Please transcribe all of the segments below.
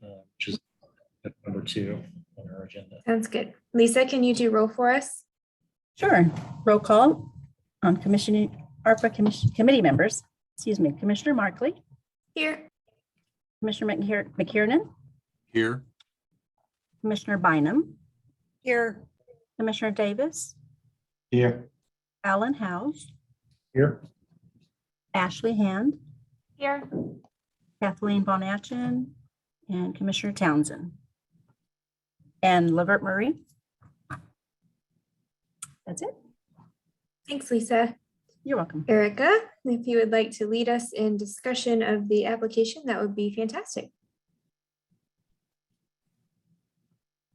which is number 2 on our agenda. Sounds good. Lisa, can you do roll for us? Sure. Roll call on ARPA committee members. Excuse me. Commissioner Markley. Here. Commissioner McKiernan. Here. Commissioner Bynum. Here. Commissioner Davis. Here. Alan House. Here. Ashley Hand. Here. Kathleen Von Atchen. And Commissioner Townsend. And Lavert Murray. That's it. Thanks, Lisa. You're welcome. Erica, if you would like to lead us in discussion of the application, that would be fantastic.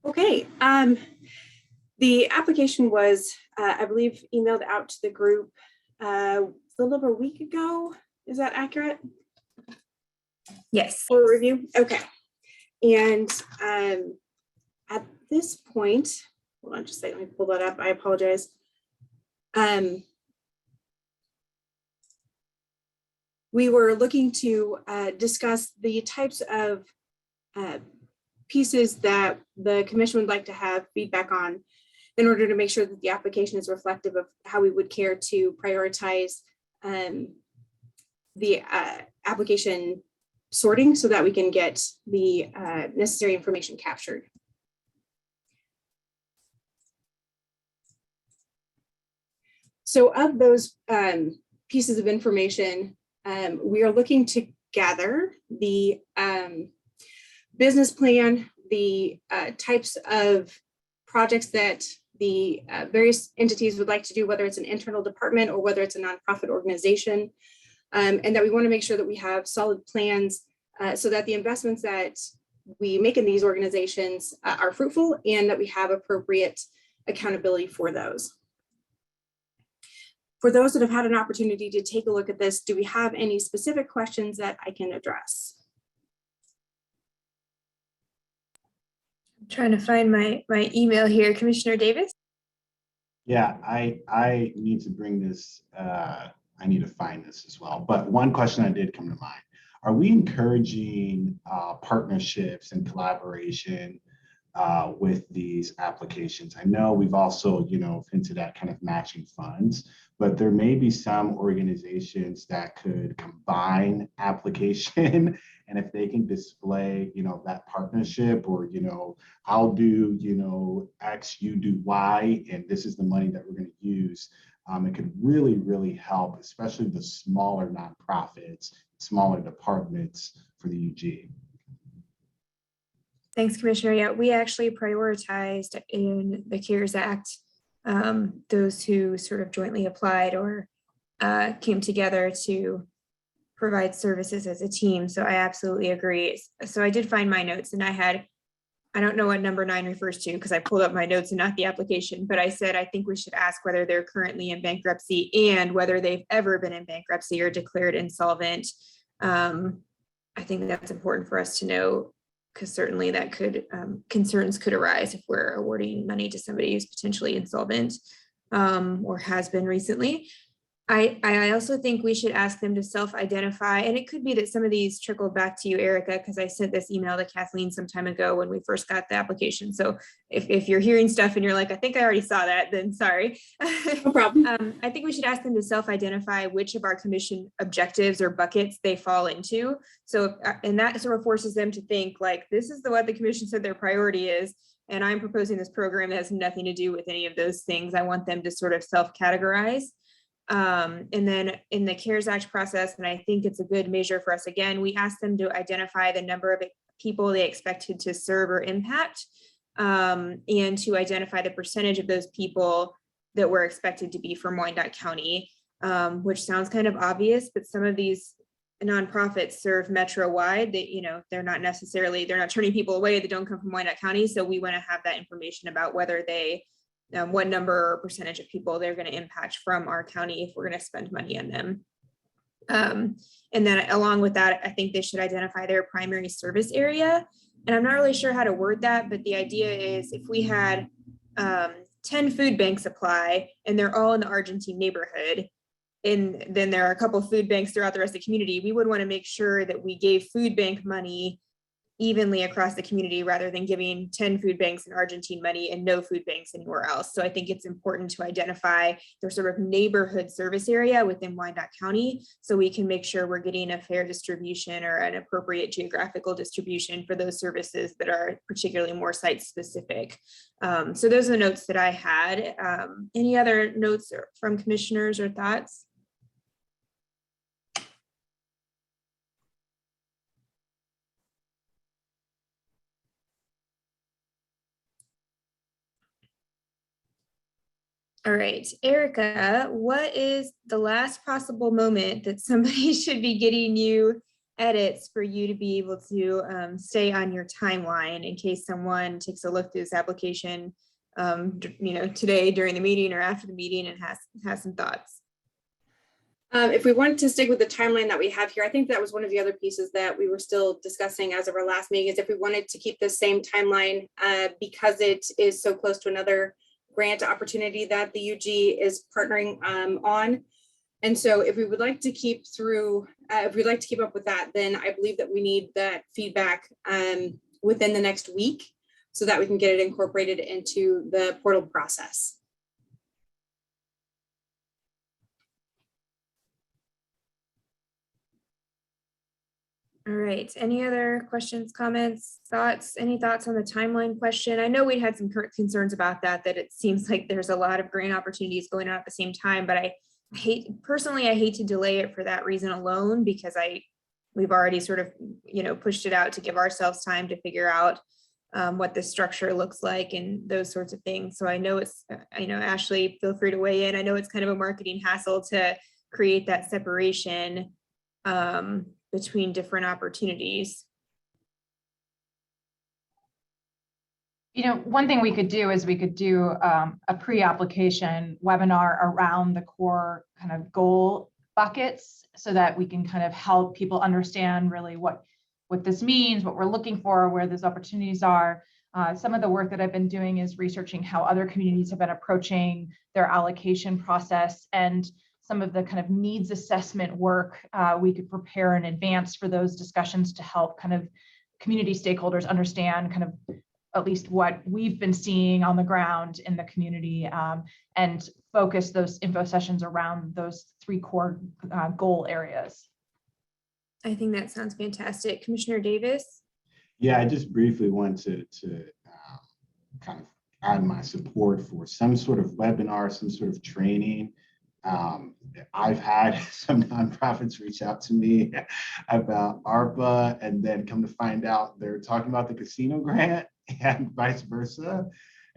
Okay. The application was, I believe, emailed out to the group a little over a week ago. Is that accurate? Yes. For review? Okay. And at this point, hold on just a second, let me pull that up. I apologize. We were looking to discuss the types of pieces that the commission would like to have feedback on in order to make sure that the application is reflective of how we would care to prioritize the application sorting so that we can get the necessary information captured. So of those pieces of information, we are looking to gather the business plan, the types of projects that the various entities would like to do, whether it's an internal department or whether it's a nonprofit organization, and that we want to make sure that we have solid plans so that the investments that we make in these organizations are fruitful and that we have appropriate accountability for those. For those that have had an opportunity to take a look at this, do we have any specific questions that I can address? I'm trying to find my email here. Commissioner Davis? Yeah, I need to bring this, I need to find this as well. But one question that did come to mind. Are we encouraging partnerships and collaboration with these applications? I know we've also, hinted at kind of matching funds, but there may be some organizations that could combine application, and if they can display, that partnership, or, I'll do, X, you do Y, and this is the money that we're going to use. It could really, really help, especially the smaller nonprofits, smaller departments for the UG. Thanks, Commissioner. Yeah, we actually prioritized in the CARES Act those who sort of jointly applied or came together to provide services as a team. So I absolutely agree. So I did find my notes, and I don't know what number 9 refers to because I pulled up my notes and not the application, but I said, I think we should ask whether they're currently in bankruptcy and whether they've ever been in bankruptcy or declared insolvent. I think that's important for us to know, because certainly that could concerns could arise if we're awarding money to somebody who's potentially insolvent or has been recently. I also think we should ask them to self-identify, and it could be that some of these trickled back to you, Erica, because I sent this email to Kathleen some time ago when we first got the application. So if you're hearing stuff and you're like, I think I already saw that, then sorry. No problem. I think we should ask them to self-identify which of our commission objectives or buckets they fall into. So, and that sort of forces them to think like, this is what the commission said their priority is, and I'm proposing this program that has nothing to do with any of those things. I want them to sort of self-categorize. And then in the CARES Act process, and I think it's a good measure for us, again, we asked them to identify the number of people they expected to serve or impact, and to identify the percentage of those people that were expected to be from Wyandotte County, which sounds kind of obvious, but some of these nonprofits serve metro-wide. They're not turning people away that don't come from Wyandotte County. So we want to have that information about whether they what number or percentage of people they're going to impact from our county if we're going to spend money on them. And then along with that, I think they should identify their primary service area. And I'm not really sure how to word that, but the idea is if we had 10 food banks apply and they're all in the Argentine neighborhood, and then there are a couple of food banks throughout the rest of the community, we would want to make sure that we gave food bank money evenly across the community rather than giving 10 food banks in Argentine money and no food banks anywhere else. So I think it's important to identify their sort of neighborhood service area within Wyandotte County so we can make sure we're getting a fair distribution or an appropriate geographical distribution for those services that are particularly more site specific. So those are the notes that I had. Any other notes from commissioners or thoughts? All right, Erica, what is the last possible moment that somebody should be getting you edits for you to be able to stay on your timeline in case someone takes a look through this application, today during the meeting or after the meeting and has some thoughts? If we wanted to stick with the timeline that we have here, I think that was one of the other pieces that we were still discussing as of our last meeting, is if we wanted to keep the same timeline because it is so close to another grant opportunity that the UG is partnering on. And so if we would like to keep through, if we'd like to keep up with that, then I believe that we need that feedback within the next week so that we can get it incorporated into the portal process. All right, any other questions, comments, thoughts? Any thoughts on the timeline question? I know we had some concerns about that it seems like there's a lot of grant opportunities going on at the same time, but I hate to delay it for that reason alone, because we've already sort of, pushed it out to give ourselves time to figure out what the structure looks like and those sorts of things. So I know it's, Ashley, feel free to weigh in. I know it's kind of a marketing hassle to create that separation between different opportunities. One thing we could do is we could do a pre-application webinar around the core kind of goal buckets so that we can kind of help people understand really what this means, what we're looking for, where those opportunities are. Some of the work that I've been doing is researching how other communities have been approaching their allocation process, and some of the kind of needs assessment work we could prepare in advance for those discussions to help kind of community stakeholders understand kind of at least what we've been seeing on the ground in the community, and focus those info sessions around those 3 core goal areas. I think that sounds fantastic. Commissioner Davis? Yeah, I just briefly want to kind of add my support for some sort of webinar, some sort of training. I've had some nonprofits reach out to me about ARPA, and then come to find out they're talking about the casino grant and vice versa.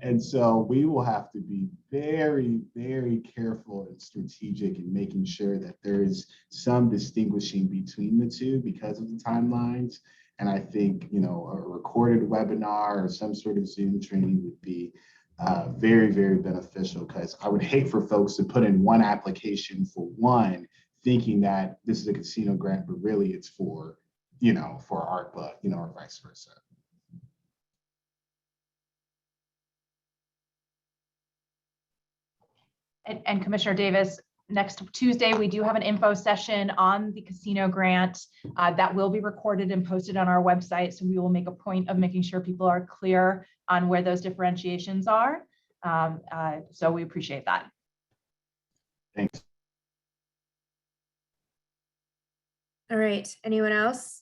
And so we will have to be very, very careful and strategic in making sure that there is some distinguishing between the two because of the timelines. And I think, a recorded webinar or some sort of Zoom training would be very, very beneficial, because I would hate for folks to put in one application for one, thinking that this is a casino grant, but really it's for, for ARPA, or vice versa. And Commissioner Davis, next Tuesday, we do have an info session on the casino grant that will be recorded and posted on our website. So we will make a point of making sure people are clear on where those differentiations are. So we appreciate that. Thanks. All right, anyone else?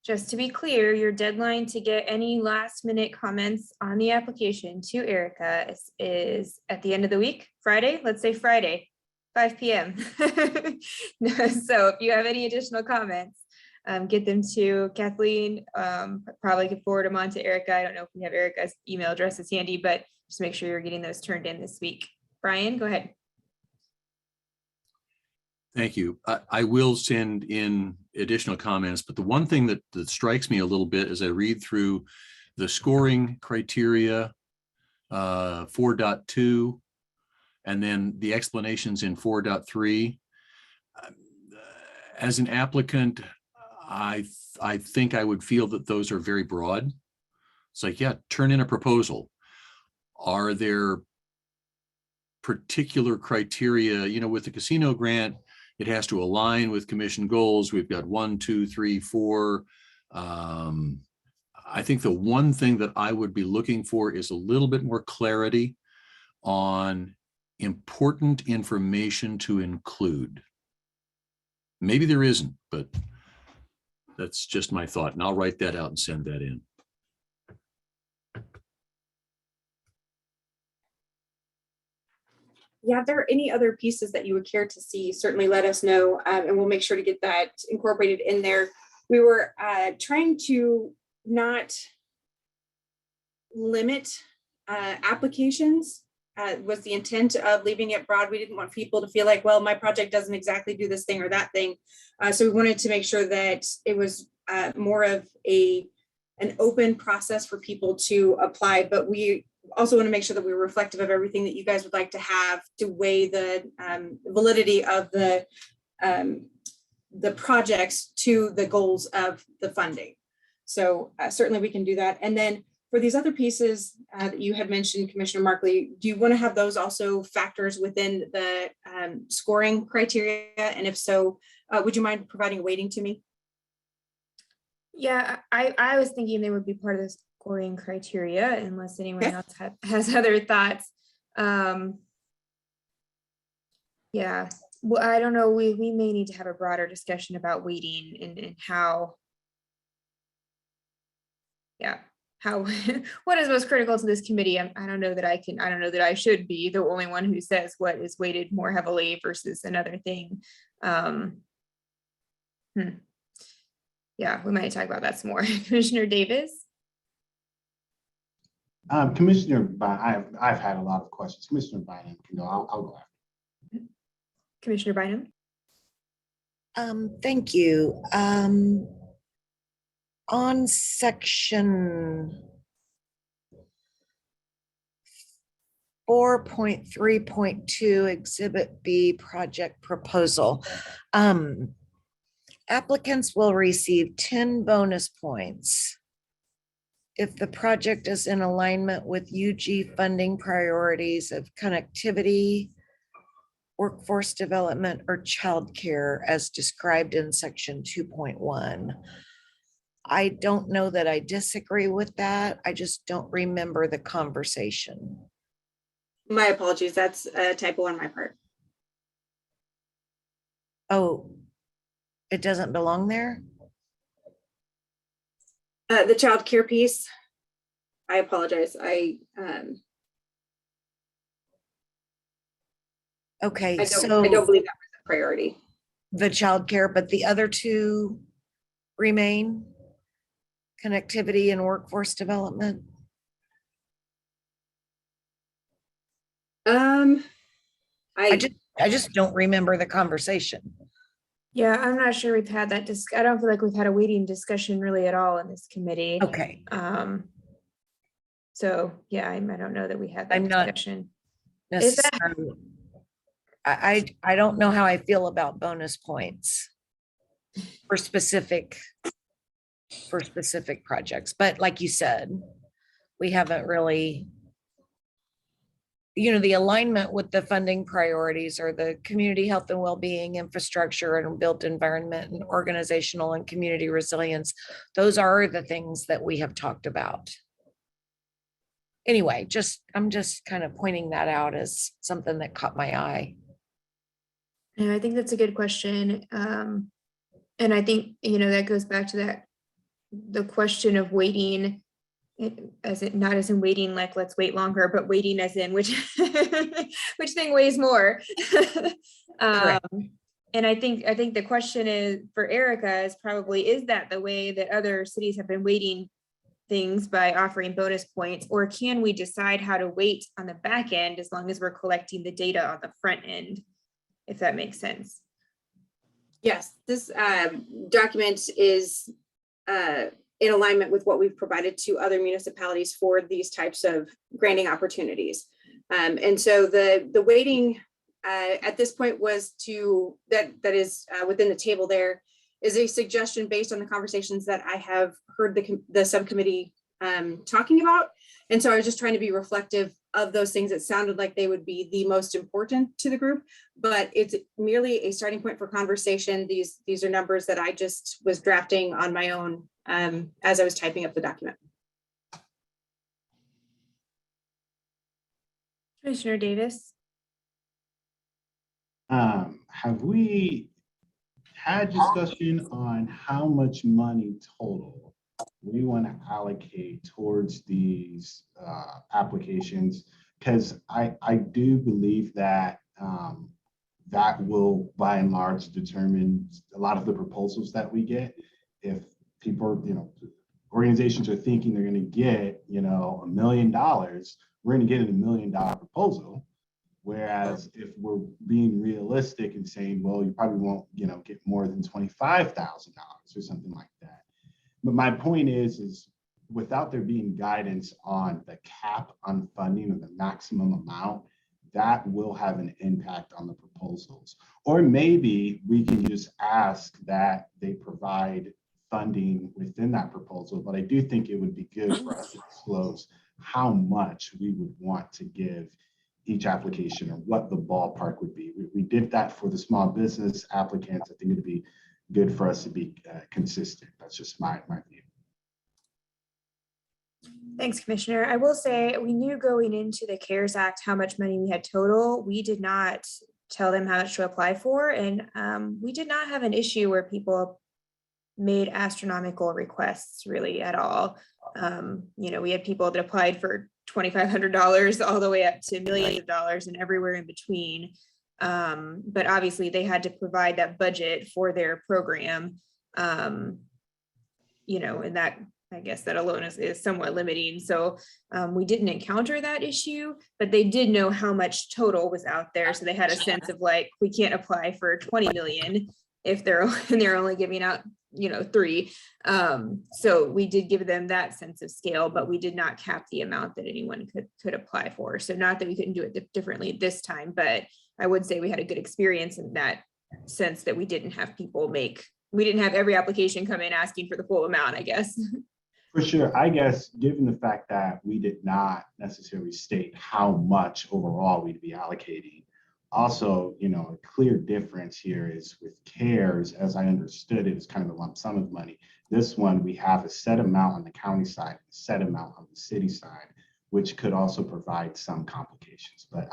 Just to be clear, your deadline to get any last minute comments on the application to Erica is at the end of the week, Friday. Let's say Friday, 5 p.m. So if you have any additional comments, get them to Kathleen. Probably could forward them on to Erica. I don't know if we have Erica's email address is handy, but just make sure you're getting those turned in this week. Brian, go ahead. Thank you. I will send in additional comments, but the one thing that strikes me a little bit as I read through the scoring criteria 4.2 and then the explanations in 4.3, as an applicant, I think I would feel that those are very broad. It's like, yeah, turn in a proposal. Are there particular criteria, with the casino grant, it has to align with commission goals. We've got 1, 2, 3, 4 I think the one thing that I would be looking for is a little bit more clarity on important information to include. Maybe there isn't, but that's just my thought, and I'll write that out and send that in. Yeah, if there are any other pieces that you would care to see, certainly let us know, and we'll make sure to get that incorporated in there. We were trying to not limit applications, was the intent of leaving it broad. We didn't want people to feel like, well, my project doesn't exactly do this thing or that thing. So we wanted to make sure that it was more of an open process for people to apply, but we also want to make sure that we're reflective of everything that you guys would like to have to weigh the validity of the projects to the goals of the funding. So certainly we can do that. And then for these other pieces that you had mentioned, Commissioner Markley, do you want to have those also factors within the scoring criteria? And if so, would you mind providing a weighting to me? Yeah, I was thinking they would be part of the scoring criteria unless anyone else has other thoughts. Yeah, well, I don't know, we may need to have a broader discussion about weighting and how, how what is most critical to this committee. I don't know that I don't know that I should be the only one who says what is weighted more heavily versus another thing. Yeah, we might talk about that some more. Commissioner Davis. Commissioner, I've had a lot of questions. Commissioner Bynum can go. I'll go after. Commissioner Bynum. Thank you. On section 4.3.2, Exhibit B, project proposal. Applicants will receive 10 bonus points if the project is in alignment with UG funding priorities of connectivity, workforce development, or childcare as described in section 2.1. I don't know that I disagree with that. I just don't remember the conversation. My apologies, that's a typo on my part. Oh, it doesn't belong there? The child care piece, I apologize. Okay, I so don't believe that was a priority. the child care, but the other two remain? Connectivity and workforce development? I just don't remember the conversation. Yeah, I'm not sure we've had that. I don't feel like we've had a weighting discussion really at all in this committee. Okay. So yeah, I don't know that we had that I'm not discussion. necessarily. I don't know how I feel about bonus points for specific projects, but like you said, we haven't really, the alignment with the funding priorities are the community health and well-being, infrastructure and built environment, and organizational and community resilience. Those are the things that we have talked about. Anyway, I'm just kind of pointing that out as something that caught my eye. And I think that's a good question. And I think, that goes back to the question of waiting, not as in waiting, like let's wait longer, but waiting as in which thing weighs more. And I think the question is for Erica is probably, is that the way that other cities have been weighting things by offering bonus points, or can we decide how to weight on the back end as long as we're collecting the data on the front end, if that makes sense? Yes, this document is in alignment with what we've provided to other municipalities for these types of granting opportunities. And so the weighting at this point was that is within the table there is a suggestion based on the conversations that I have heard the subcommittee talking about. And so I was just trying to be reflective of those things. It sounded like they would be the most important to the group, but it's merely a starting point for conversation. These are numbers that I just was drafting on my own as I was typing up the document. Commissioner Davis. Have we had discussion on how much money total we want to allocate towards these applications? Because I do believe that that will by and large determine a lot of the proposals that we get. If people, organizations are thinking they're going to get, $1 million, we're going to get a $1 million proposal. Whereas if we're being realistic and saying, well, you probably won't, get more than $25,000 or something like that. But my point is without there being guidance on the cap on funding or the maximum amount, that will have an impact on the proposals. Or maybe we can just ask that they provide funding within that proposal. But I do think it would be good for us to disclose how much we would want to give each application or what the ballpark would be. We did that for the small business applicants. I think it'd be good for us to be consistent. That's just my view. Thanks, Commissioner. I will say we knew going into the CARES Act how much money we had total. We did not tell them how much to apply for. And we did not have an issue where people made astronomical requests really at all. We had people that applied for $2,500 all the way up to millions of dollars and everywhere in between. But obviously they had to provide that budget for their program. And that, I guess that alone is somewhat limiting. So we didn't encounter that issue, but they did know how much total was out there. So they had a sense of like, we can't apply for 20 million if they're only giving out 3. So we did give them that sense of scale, but we did not cap the amount that anyone could apply for. So not that we couldn't do it differently this time, but I would say we had a good experience in that sense that we didn't have every application come in asking for the full amount, I guess. For sure. I guess given the fact that we did not necessarily state how much overall we'd be allocating, also, a clear difference here is with CARES, as I understood it, is kind of a lump sum of money. This one, we have a set amount on the county side, a set amount on the city side, which could also provide some complications. But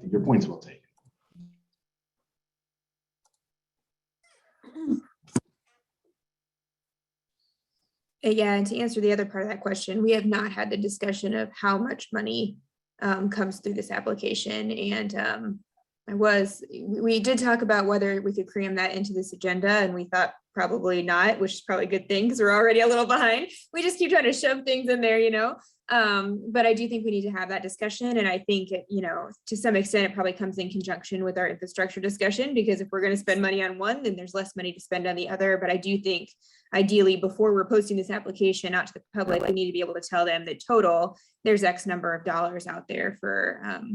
your point's well taken. Yeah, and to answer the other part of that question, we have not had the discussion of how much money comes through this application. And we did talk about whether we could cram that into this agenda, and we thought probably not, which is probably a good thing because we're already a little behind. We just keep trying to shove things in there, but I do think we need to have that discussion. And I think, to some extent, it probably comes in conjunction with our infrastructure discussion, because if we're going to spend money on one, then there's less money to spend on the other. But I do think ideally, before we're posting this application out to the public, we need to be able to tell them that total, there's X number of dollars out there for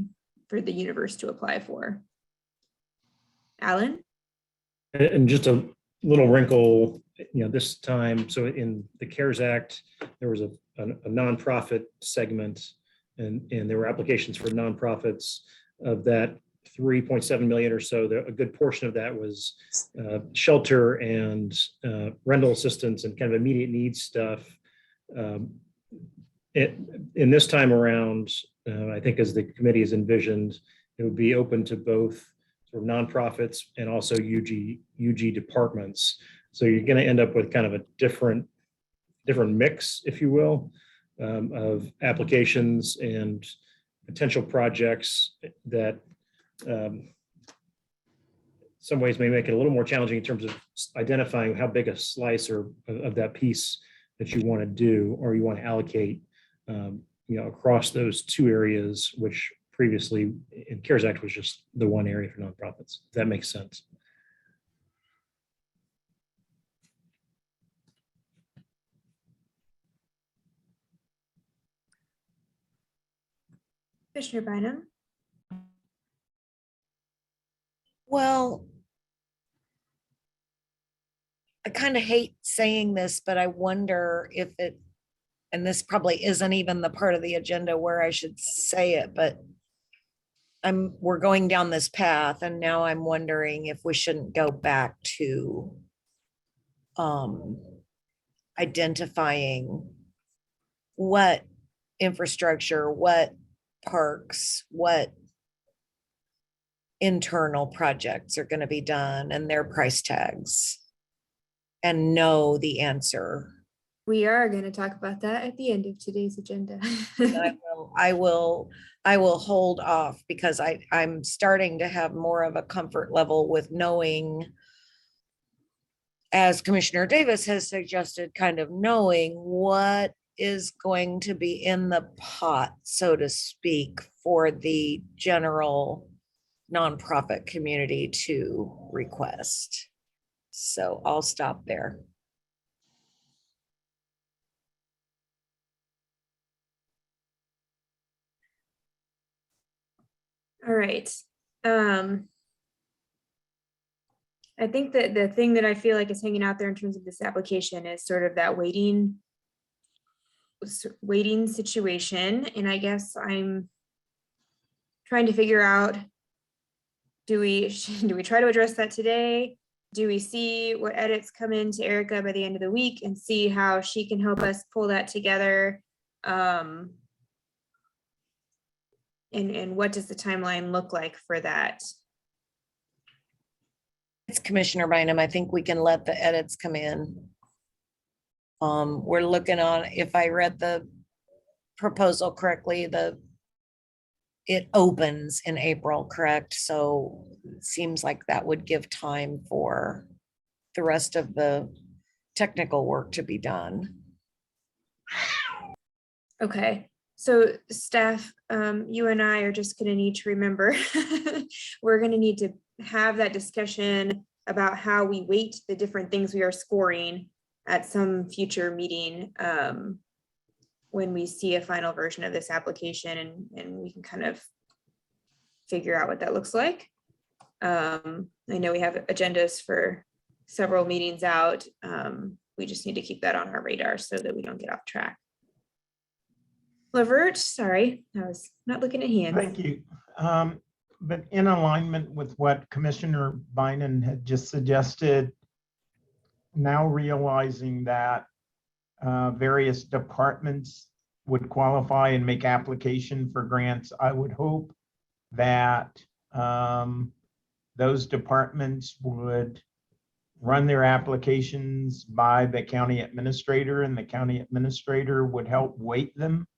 the universe to apply for. Alan? And just a little wrinkle, this time, so in the CARES Act, there was a nonprofit segment, and there were applications for nonprofits of that 3.7 million or so. A good portion of that was shelter and rental assistance and kind of immediate needs stuff. In this time around, I think as the committee has envisioned, it would be open to both sort of nonprofits and also UG departments. So you're going to end up with kind of a different mix, if you will, of applications and potential projects that some ways may make it a little more challenging in terms of identifying how big a slice or of that piece that you want to do or you want to allocate, across those two areas, which previously in CARES Act was just the one area for nonprofits. If that makes sense. Commissioner Bynum? Well, I kind of hate saying this, but I wonder if and this probably isn't even the part of the agenda where I should say it, but we're going down this path, and now I'm wondering if we shouldn't go back to identifying what infrastructure, what parks, what internal projects are going to be done and their price tags, and know the answer. We are going to talk about that at the end of today's agenda. I will hold off because I'm starting to have more of a comfort level with knowing, as Commissioner Davis has suggested, kind of knowing what is going to be in the pot, so to speak, for the general nonprofit community to request. So I'll stop there. All right. I think that the thing that I feel like is hanging out there in terms of this application is sort of that waiting situation. And I guess I'm trying to figure out, do we try to address that today? Do we see what edits come into Erica by the end of the week and see how she can help us pull that together? And what does the timeline look like for that? It's Commissioner Bynum. I think we can let the edits come in. We're looking on, if I read the proposal correctly, it opens in April, correct? So it seems like that would give time for the rest of the technical work to be done. Okay, so staff, you and I are just gonna need to remember, we're gonna need to have that discussion about how we weight the different things we are scoring at some future meeting, when we see a final version of this application, and we can kind of figure out what that looks like. I know we have agendas for several meetings out. We just need to keep that on our radar so that we don't get off track. Lavert, sorry, I was not looking at hands. Thank you. But in alignment with what Commissioner Bynum had just suggested, now realizing that various departments would qualify and make application for grants, I would hope that those departments would run their applications by the county administrator, and the county administrator would help weight them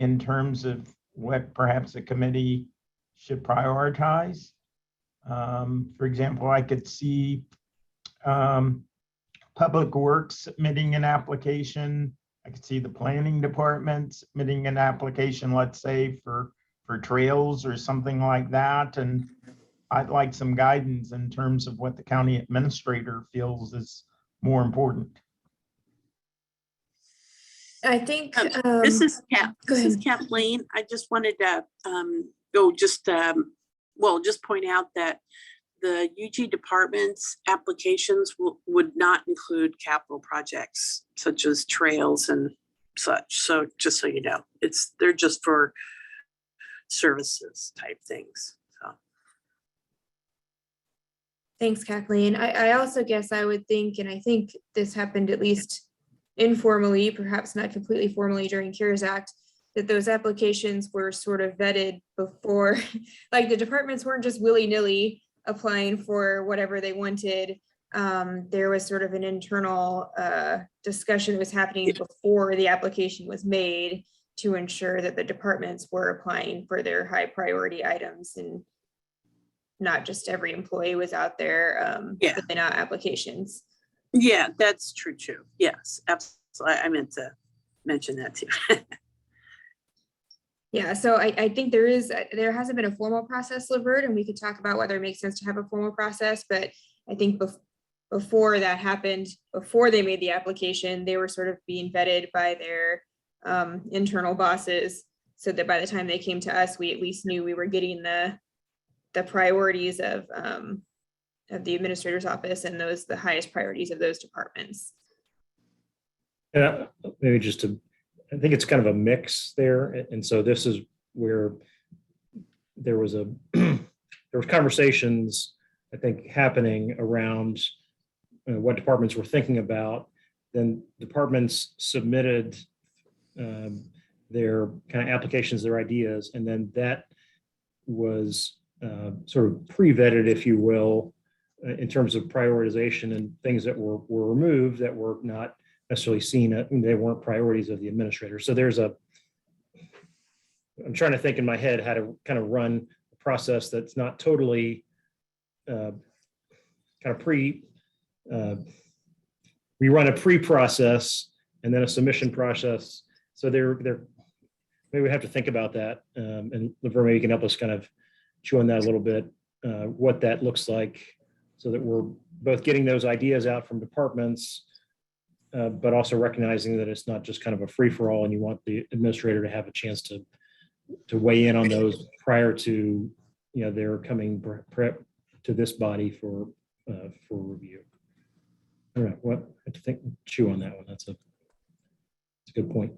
in terms of what perhaps the committee should prioritize. For example, I could see Public Works submitting an application. I could see the planning department submitting an application, let's say for trails or something like that. And I'd like some guidance in terms of what the county administrator feels is more important. I think This is ahead. Kathleen. I just wanted to just point out that the UG department's applications would not include capital projects such as trails and such. So just so you know, they're just for services type things. So Thanks, Kathleen. I also guess I would think, and I think this happened at least informally, perhaps not completely formally during CARES Act, that those applications were sort of vetted before, like the departments weren't just willy-nilly applying for whatever they wanted. There was sort of an internal discussion that was happening before the application was made to ensure that the departments were applying for their high priority items, and not just every employee was out there filling out applications. yeah, that's true too. Yes, absolutely. I meant to mention that too. Yeah, so I think there hasn't been a formal process, Lavert, and we could talk about whether it makes sense to have a formal process, but I think before that happened, before they made the application, they were sort of being vetted by their internal bosses, so that by the time they came to us, we at least knew we were getting the priorities of the administrator's office and the highest priorities of those departments. Yeah, maybe I think it's kind of a mix there. And so this is where there was conversations, I think, happening around what departments were thinking about. then departments submitted their kind of applications, their ideas, and then that was sort of pre-vetted, if you will, in terms of prioritization and things that were removed that were not necessarily seen, they weren't priorities of the administrator. So I'm trying to think in my head how to kind of run a process that's not totally kind of we run a pre-process and then a submission process. So maybe we have to think about that. And Laverne, maybe you can help us kind of chew on that a little bit, what that looks like, so that we're both getting those ideas out from departments, but also recognizing that it's not just kind of a free-for-all, and you want the administrator to have a chance to weigh in on those prior to, their coming to this body for review. All right, what I have to think, chew on that one. That's a good point.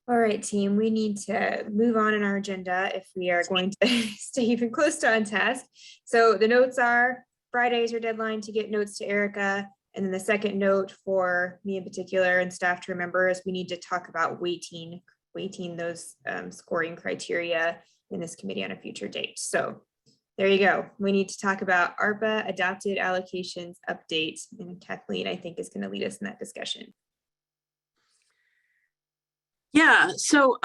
All right, team, we need to move on in our agenda if we are going to stay even close to on task. So the notes are Friday is your deadline to get notes to Erica. And then the second note for me in particular and staff to remember is we need to talk about weighting those scoring criteria in this committee on a future date. So there you go. We need to talk about ARPA adopted allocations update. And Kathleen, I think, is going to lead us in that discussion. Yeah, so,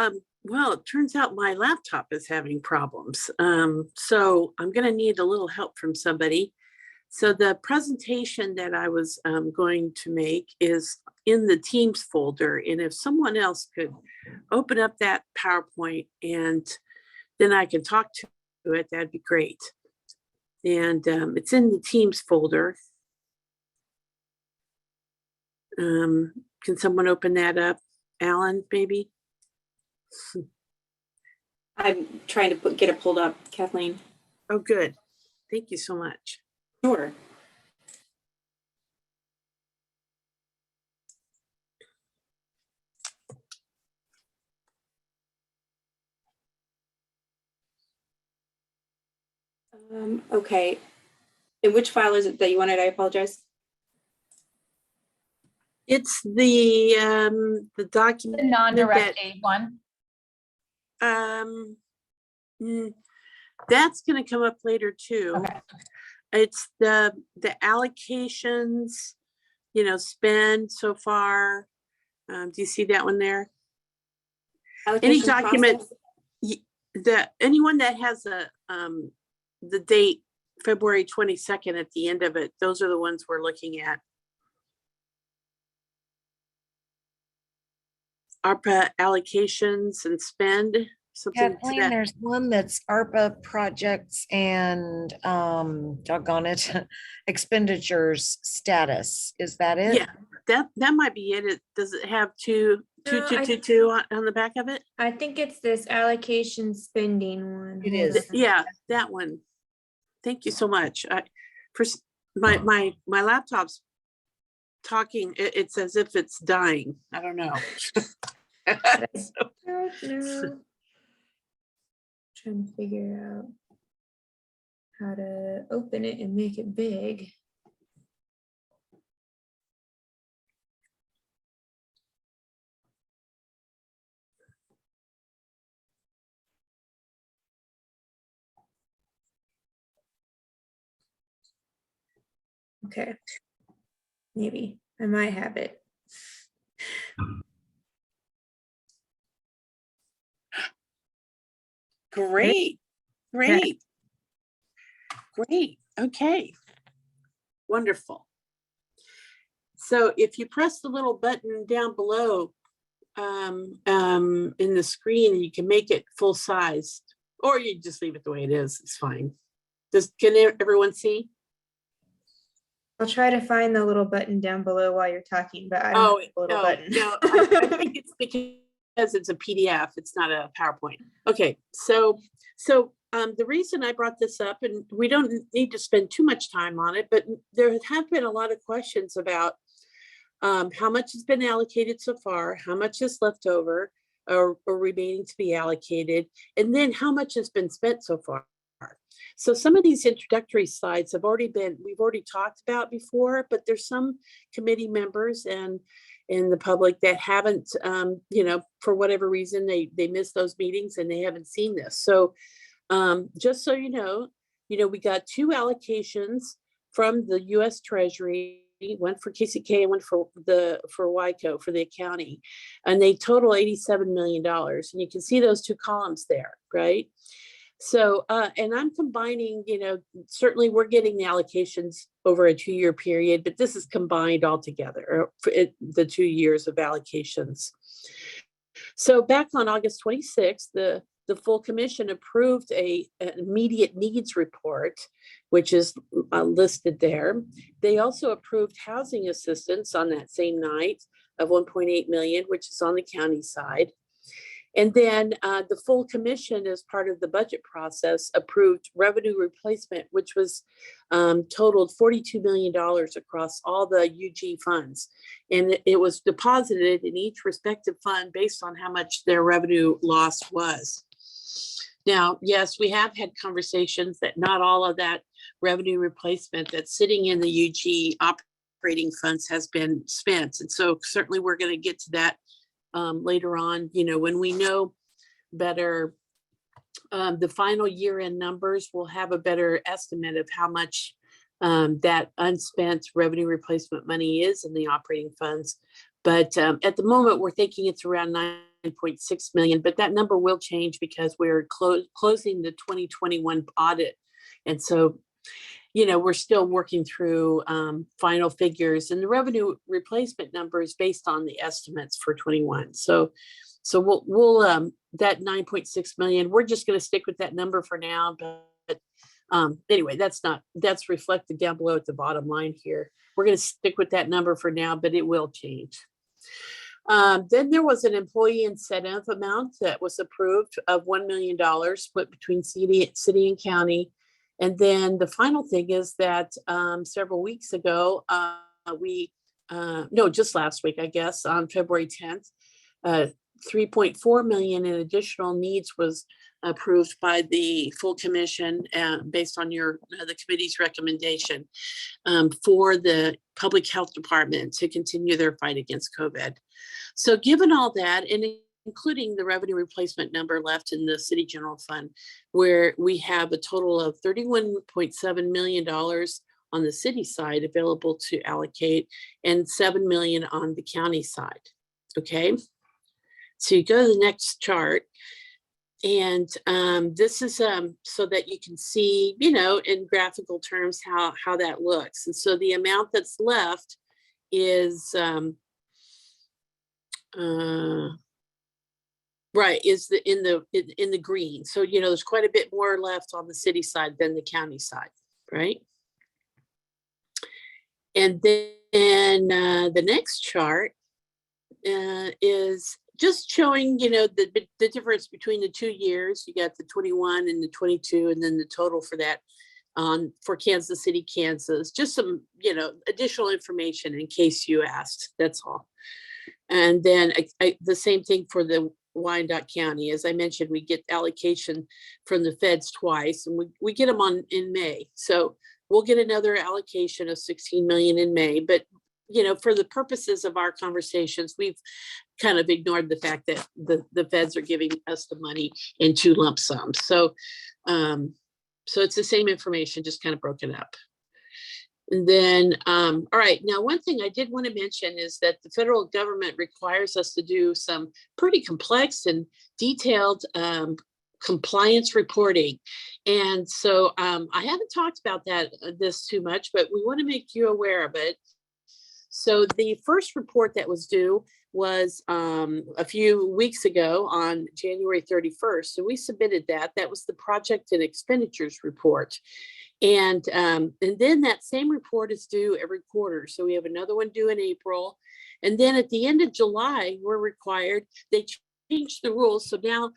well, it turns out my laptop is having problems. So I'm gonna need a little help from somebody. So the presentation that I was going to make is in the Teams folder. And if someone else could open up that PowerPoint and then I can talk to it, that'd be great. And it's in the Teams folder. Can someone open that up? Alan, maybe? I'm trying to get it pulled up, Kathleen. Oh, good. Thank you so much. Sure. Okay. And which file is it that you wanted? I apologize. It's the document. The non-direct aid one. That's going to come up later too. Okay. It's the allocations, spend so far. Do you see that one there? Any Allocation document, process? anyone that has the date February 22nd at the end of it, those are the ones we're looking at. ARPA allocations and spend, something to Kathleen, that. there's one that's ARPA projects and doggone it, expenditures status. Is that it? Yeah, that might be it. Does it have two on the back of it? I think it's this allocation spending one. It Hold is. on. Yeah, that one. Thank you so much. My laptop's talking. It's as if it's dying. I don't know. No. Trying to figure out how to open it and make it big. Okay, maybe I might have it. Great. Okay. Wonderful. So if you press the little button down below in the screen, you can make it full size, or you just leave it the way it is. It's fine. Can everyone see? I'll try to find the little button down below while you're talking, but I don't have the little button. No, I think it's because it's a PDF. It's not a PowerPoint. Okay, so the reason I brought this up, and we don't need to spend too much time on it, but there have been a lot of questions about how much has been allocated so far, how much is left over or remaining to be allocated, and then how much has been spent so far. So some of these introductory slides we've already talked about before, but there's some committee members and in the public that haven't, for whatever reason, they missed those meetings and they haven't seen this. So just so you know, we got 2 allocations from the US Treasury, one for KCK and one for WICO, for the county, and they total $87 million. And you can see those 2 columns there, right? So, and I'm combining, certainly we're getting the allocations over a 2-year period, but this is combined all together, the 2 years of allocations. So back on August 26th, the full commission approved an immediate needs report, which is listed there. They also approved housing assistance on that same night of 1.8 million, which is on the county side. And then the full commission, as part of the budget process, approved revenue replacement, which was totaled $42 million across all the UG funds. And it was deposited in each respective fund based on how much their revenue loss was. Now, yes, we have had conversations that not all of that revenue replacement that's sitting in the UG operating funds has been spent. And so certainly we're going to get to that later on, when we know better the final year-end numbers, we'll have a better estimate of how much that unspent revenue replacement money is in the operating funds. But at the moment, we're thinking it's around 9.6 million, but that number will change because we're closing the 2021 audit. And so, we're still working through final figures, and the revenue replacement number is based on the estimates for 21. So we'll that 9.6 million, we're just going to stick with that number for now. But anyway, that's reflected down below at the bottom line here. We're going to stick with that number for now, but it will change. Then there was an employee incentive amount that was approved of $1 million split between city and county. And then the final thing is that several weeks ago, just last week, I guess, on February 10th, 3.4 million in additional needs was approved by the full commission based on the committee's recommendation for the public health department to continue their fight against COVID. So given all that, and including the revenue replacement number left in the city general fund, where we have a total of $31.7 million on the city side available to allocate and 7 million on the county side. Okay, so you go to the next chart, and this is so that you can see, in graphical terms how that looks. And so the amount that's left is right, is in the green. So, there's quite a bit more left on the city side than the county side, right? And then the next chart is just showing, the difference between the 2 years. You got the 21 and the 22, and then the total for that for Kansas City, Kansas. Just some, additional information in case you asked. That's all. And then the same thing for the Wyandotte County. As I mentioned, we get allocation from the feds twice, and we get them in May. So we'll get another allocation of 16 million in May. But, for the purposes of our conversations, we've kind of ignored the fact that the feds are giving us the money in 2 lump sums. So, so it's the same information, just kind of broken up. And then, all right, now one thing I did want to mention is that the federal government requires us to do some pretty complex and detailed compliance reporting. And so I haven't talked about this too much, but we want to make you aware of it. So the first report that was due was a few weeks ago on January 31st. So we submitted that. That was the project and expenditures report. And then that same report is due every quarter. So we have another one due in April. And then at the end of July, we're required, they changed the rules. So now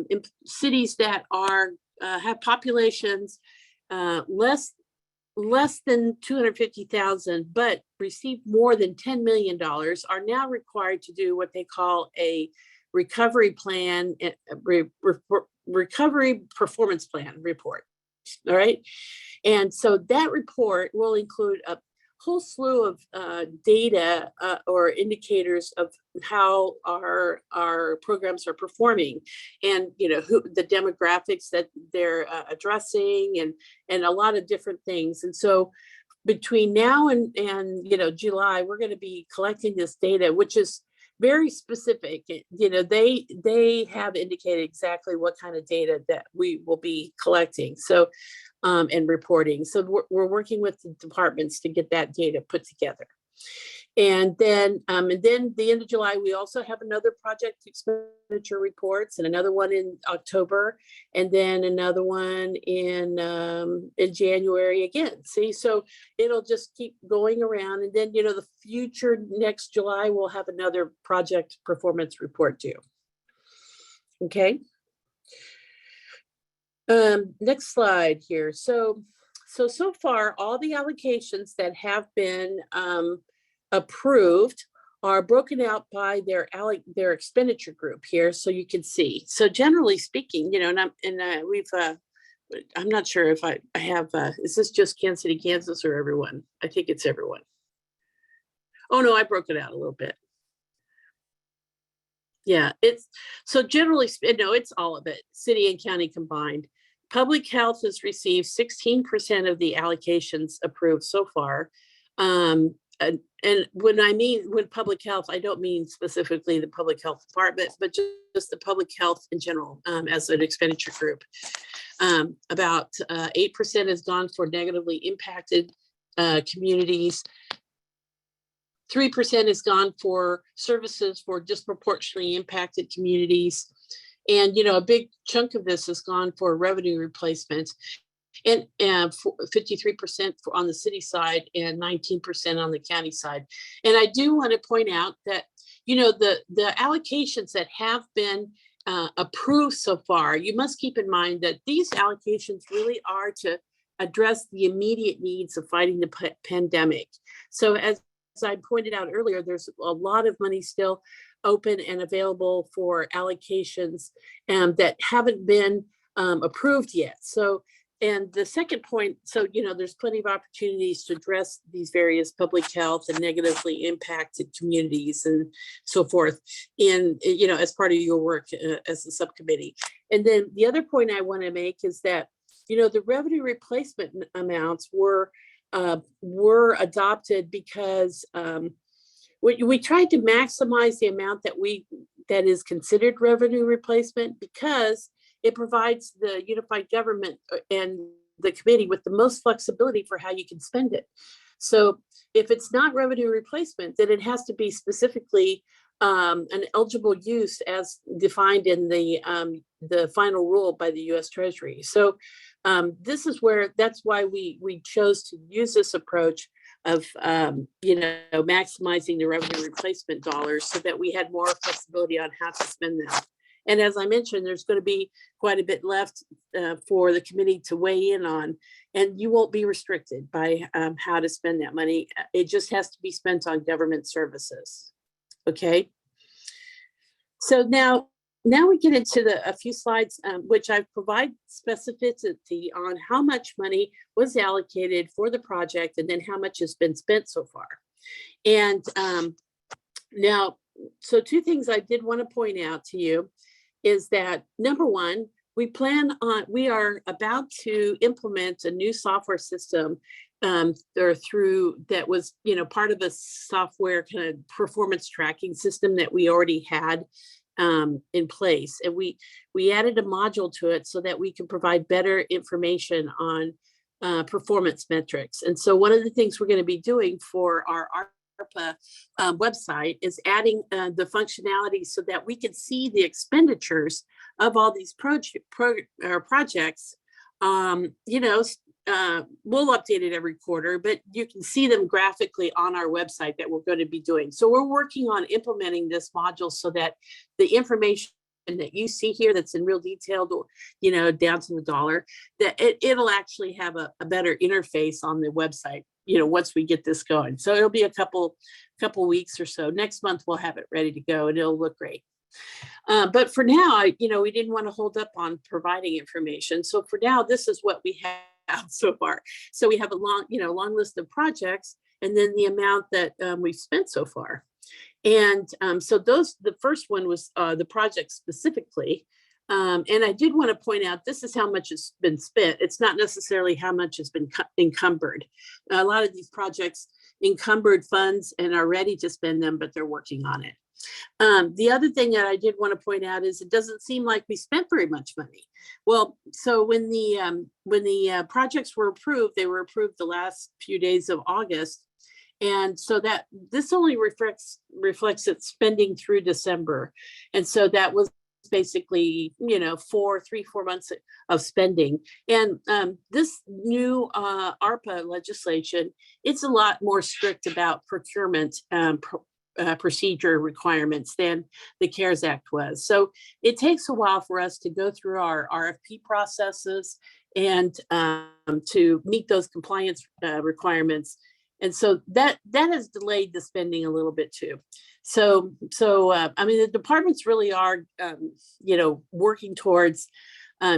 in cities that are have populations less than 250,000, but receive more than $10 million are now required to do what they call a recovery plan, recovery performance plan report. All right. And so that report will include a whole slew of data or indicators of how our programs are performing, and who the demographics that they're addressing, and a lot of different things. And so between now and July, we're going to be collecting this data, which is very specific. They have indicated exactly what kind of data that we will be collecting. So and reporting. So we're working with the departments to get that data put together. And then the end of July, we also have another project expenditure reports, and another one in October, and then another one in January again. See, so it'll just keep going around. And then, the future next July, we'll have another project performance report due. Okay. Next slide here. So far, all the allocations that have been approved are broken out by their expenditure group here, so you can see. So generally speaking, I'm not sure if I have. Is this just Kansas City, Kansas, or everyone? I think it's everyone. Oh no, I broke it out a little bit. Yeah, it's so generally, no, it's all of it, city and county combined. Public health has received 16% of the allocations approved so far. And when public health, I don't mean specifically the public health department, but just the public health in general as an expenditure group. About 8% has gone for negatively impacted communities. 3% has gone for services for disproportionately impacted communities. And, a big chunk of this has gone for revenue replacement, and 53% on the city side and 19% on the county side. And I do want to point out that, the allocations that have been approved so far, you must keep in mind that these allocations really are to address the immediate needs of fighting the pandemic. So as I pointed out earlier, there's a lot of money still open and available for allocations that haven't been approved yet. So, and the second point, so, there's plenty of opportunities to address these various public health and negatively impacted communities and so forth as part of your work as a subcommittee. And then the other point I want to make is that, the revenue replacement amounts were adopted because we tried to maximize the amount that is considered revenue replacement, because it provides the unified government and the committee with the most flexibility for how you can spend it. So if it's not revenue replacement, then it has to be specifically an eligible use as defined in the final rule by the U.S. Treasury. So that's why we chose to use this approach of maximizing the revenue replacement dollars, so that we had more flexibility on how to spend them. And as I mentioned, there's going to be quite a bit left for the committee to weigh in on, and you won't be restricted by how to spend that money. It just has to be spent on government services. Okay. So now we get into a few slides, which I provide specificity on how much money was allocated for the project, and then how much has been spent so far. And now, so two things I did want to point out to you is that, number one, we are about to implement a new software system that was, part of a software kind of performance tracking system that we already had in place. And we added a module to it so that we can provide better information on performance metrics. And so one of the things we're going to be doing for our ARPA website is adding the functionality so that we can see the expenditures of all these projects. We'll update it every quarter, but you can see them graphically on our website that we're going to be doing. So we're working on implementing this module so that the information that you see here that's in real detail, down to the dollar, that it'll actually have a better interface on the website, once we get this going. So it'll be a couple weeks or so. Next month, we'll have it ready to go and it'll look great. But for now, we didn't want to hold up on providing information. So for now, this is what we have so far. So we have a long list of projects, and then the amount that we've spent so far. And so the first one was the project specifically. And I did want to point out, this is how much has been spent. It's not necessarily how much has been encumbered. A lot of these projects encumbered funds and are ready to spend them, but they're working on it. The other thing that I did want to point out is it doesn't seem like we spent very much money. Well, so when the projects were approved, they were approved the last few days of August. And so that this only reflects its spending through December. And so that was basically, 4 months of spending. And this new ARPA legislation, it's a lot more strict about procurement procedure requirements than the CARES Act was. So it takes a while for us to go through our RFP processes and to meet those compliance requirements. And so that has delayed the spending a little bit too. So I mean, the departments really are, working towards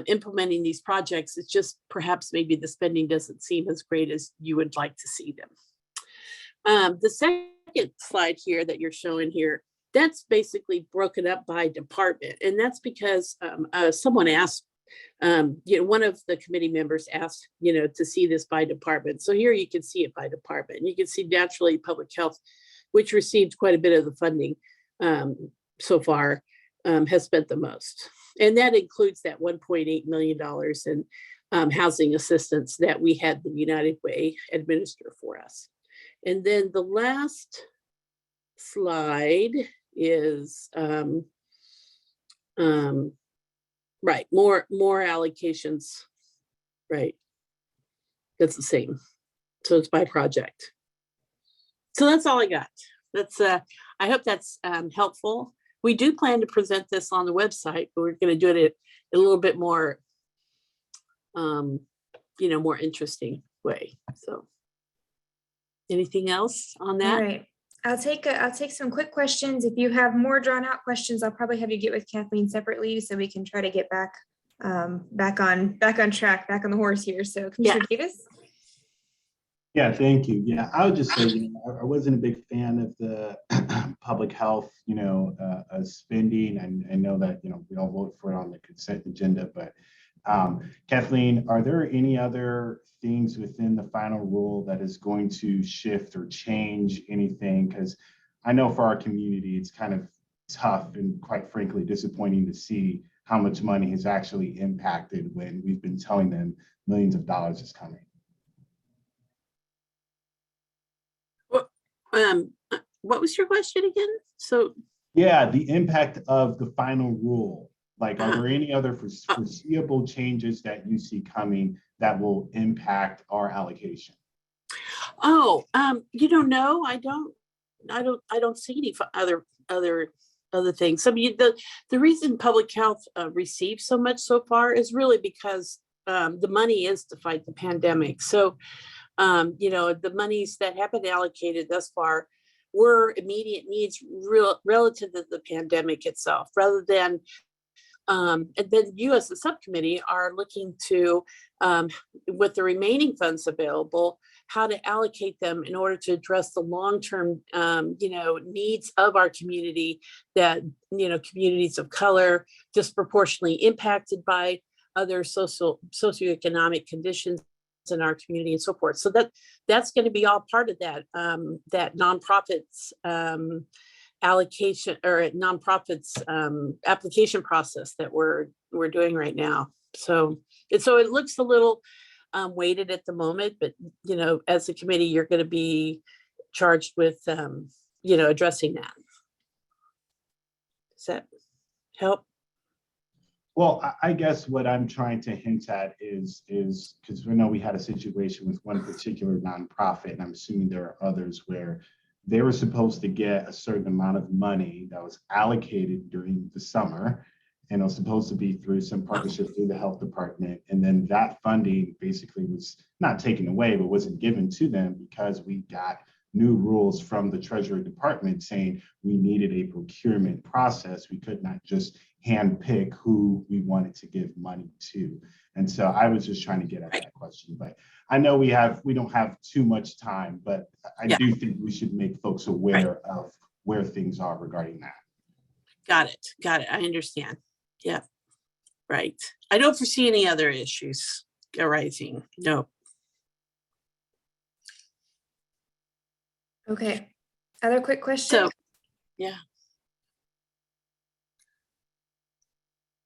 implementing these projects. It's just perhaps maybe the spending doesn't seem as great as you would like to see them. The second slide here that you're showing here, that's basically broken up by department. And that's because someone asked, one of the committee members asked, to see this by department. So here you can see it by department. And you can see naturally public health, which received quite a bit of the funding so far, has spent the most. And that includes that $1.8 million in housing assistance that we had the United Way administer for us. And then the last slide is right, more allocations, right? That's the same. So it's by project. So that's all I got. That's I hope that's helpful. We do plan to present this on the website, but we're going to do it a little bit more, more interesting way. So anything else on that? All right. I'll take some quick questions. If you have more drawn out questions, I'll probably have you get with Kathleen separately so we can try to get back on track, back on the horse here. So Commissioner Davis. Yeah, thank you. Yeah, I would just say, I wasn't a big fan of the public health, spending. And I know that, we don't vote for it on the consent agenda, but Kathleen, are there any other things within the final rule that is going to shift or change anything? Because I know for our community, it's kind of tough and quite frankly, disappointing to see how much money has actually impacted when we've been telling them millions of dollars is coming. What was your question again? So yeah, the impact of the final rule. Like, are there any other foreseeable changes that you see coming that will impact our allocation? No, I don't see any other things. I mean, the reason public health received so much so far is really because the money is to fight the pandemic. So, the monies that have been allocated thus far were immediate needs relative to the pandemic itself, rather than and then you as the subcommittee are looking to, with the remaining funds available, how to allocate them in order to address the long-term, needs of our community, that, communities of color disproportionately impacted by other socioeconomic conditions in our community and so forth. So that's going to be all part of that, that nonprofits allocation or nonprofits application process that we're doing right now. So it looks a little weighted at the moment, but as a committee, you're going to be charged with addressing that. Does that help? Well, I guess what I'm trying to hint at is because we know we had a situation with one particular nonprofit, and I'm assuming there are others where they were supposed to get a certain amount of money that was allocated during the summer, and it was supposed to be through some partnership through the health department. And then that funding basically was not taken away, but wasn't given to them because we got new rules from the Treasury Department saying we needed a procurement process. We could not just handpick who we wanted to give money to. And so I was just trying to get at that question, but I know we don't have too much time, but I do think we should make folks aware of where things are regarding that. Got it. I understand. Yeah, right. I don't foresee any other issues arising. No. Okay. Other quick questions? So, yeah.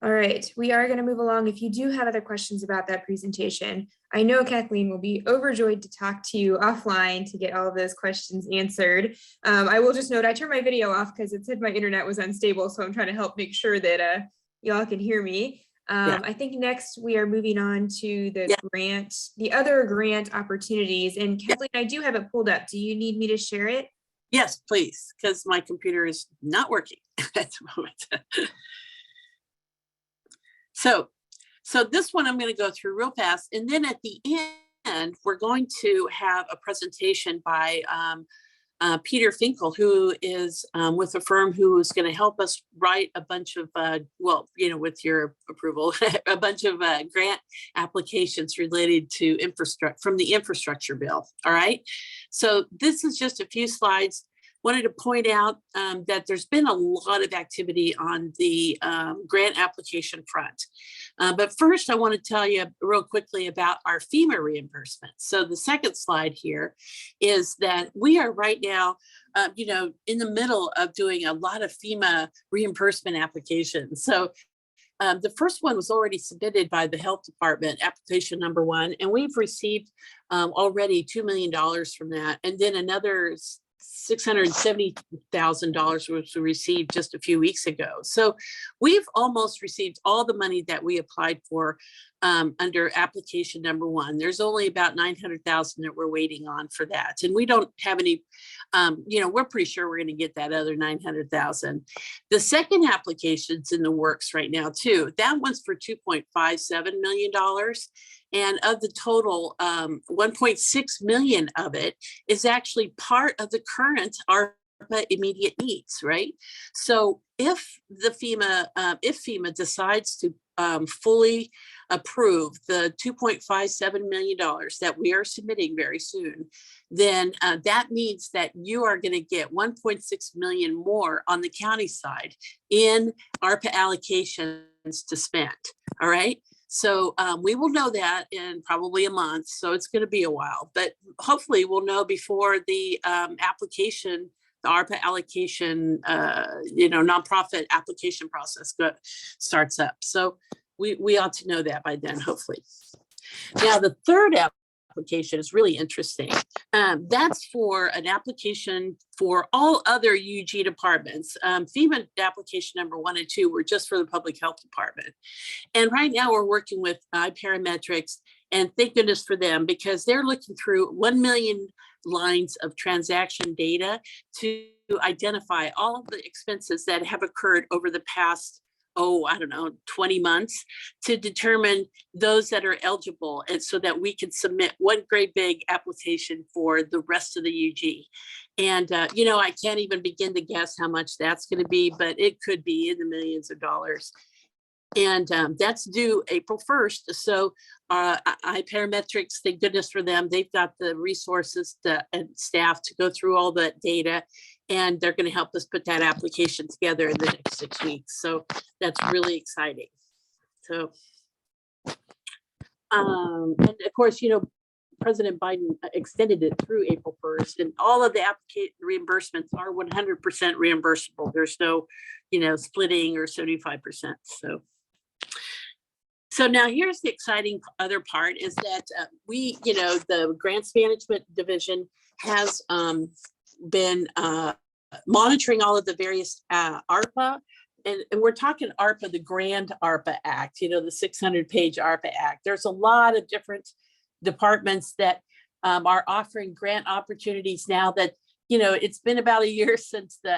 All right, we are going to move along. If you do have other questions about that presentation, I know Kathleen will be overjoyed to talk to you offline to get all of those questions answered. I will just note, I turned my video off because it said my internet was unstable, so I'm trying to help make sure that y'all can hear me. I think next we are moving on to the grant, the other grant opportunities. And Kathleen, I do have it pulled up. Do you need me to share it? Yes, please, because my computer is not working at the moment. So this one I'm going to go through real fast. And then at the end, we're going to have a presentation by Peter Finkel, who is with a firm who is going to help us write a bunch of, with your approval, a bunch of grant applications related to infrastructure from the infrastructure bill. All right. So this is just a few slides. Wanted to point out that there's been a lot of activity on the grant application front. But first, I want to tell you real quickly about our FEMA reimbursement. So the second slide here is that we are right now, in the middle of doing a lot of FEMA reimbursement applications. So the first one was already submitted by the health department, application number 1, and we've received already $2 million from that. And then another $670,000 was received just a few weeks ago. So we've almost received all the money that we applied for under application number 1. There's only about $900,000 that we're waiting on for that. And we don't have any, we're pretty sure we're going to get that other $900,000. The second application's in the works right now too. That one's for $2.57 million. And of the total, 1.6 million of it is actually part of the current ARPA immediate needs, right? So if FEMA decides to fully approve the $2.57 million that we are submitting very soon, then that means that you are going to get 1.6 million more on the county side in ARPA allocations to spend. All right. So we will know that in probably a month. So it's going to be a while, but hopefully we'll know before the application, the ARPA allocation, nonprofit application process starts up. So we ought to know that by then, hopefully. Now, the third application is really interesting. That's for an application for all other UG departments. FEMA application number 1 and 2 were just for the public health department. And right now we're working with iParametrics, and thank goodness for them, because they're looking through 1 million lines of transaction data to identify all of the expenses that have occurred over the past 20 months to determine those that are eligible, and so that we can submit one great big application for the rest of the UG. And, I can't even begin to guess how much that's going to be, but it could be in the millions of dollars. And that's due April 1st. So iParametrics, thank goodness for them. They've got the resources and staff to go through all that data, and they're going to help us put that application together in the next 6 weeks. So that's really exciting. So, and of course, President Biden extended it through April 1st, and all of the reimbursements are 100% reimbursable. There's no, splitting or 75%. So now here's the exciting other part is that the grants management division has been monitoring all of the various ARPA, and we're talking ARPA, the Grand ARPA Act, the 600-page ARPA Act. There's a lot of different departments that are offering grant opportunities now that, it's been about a year since the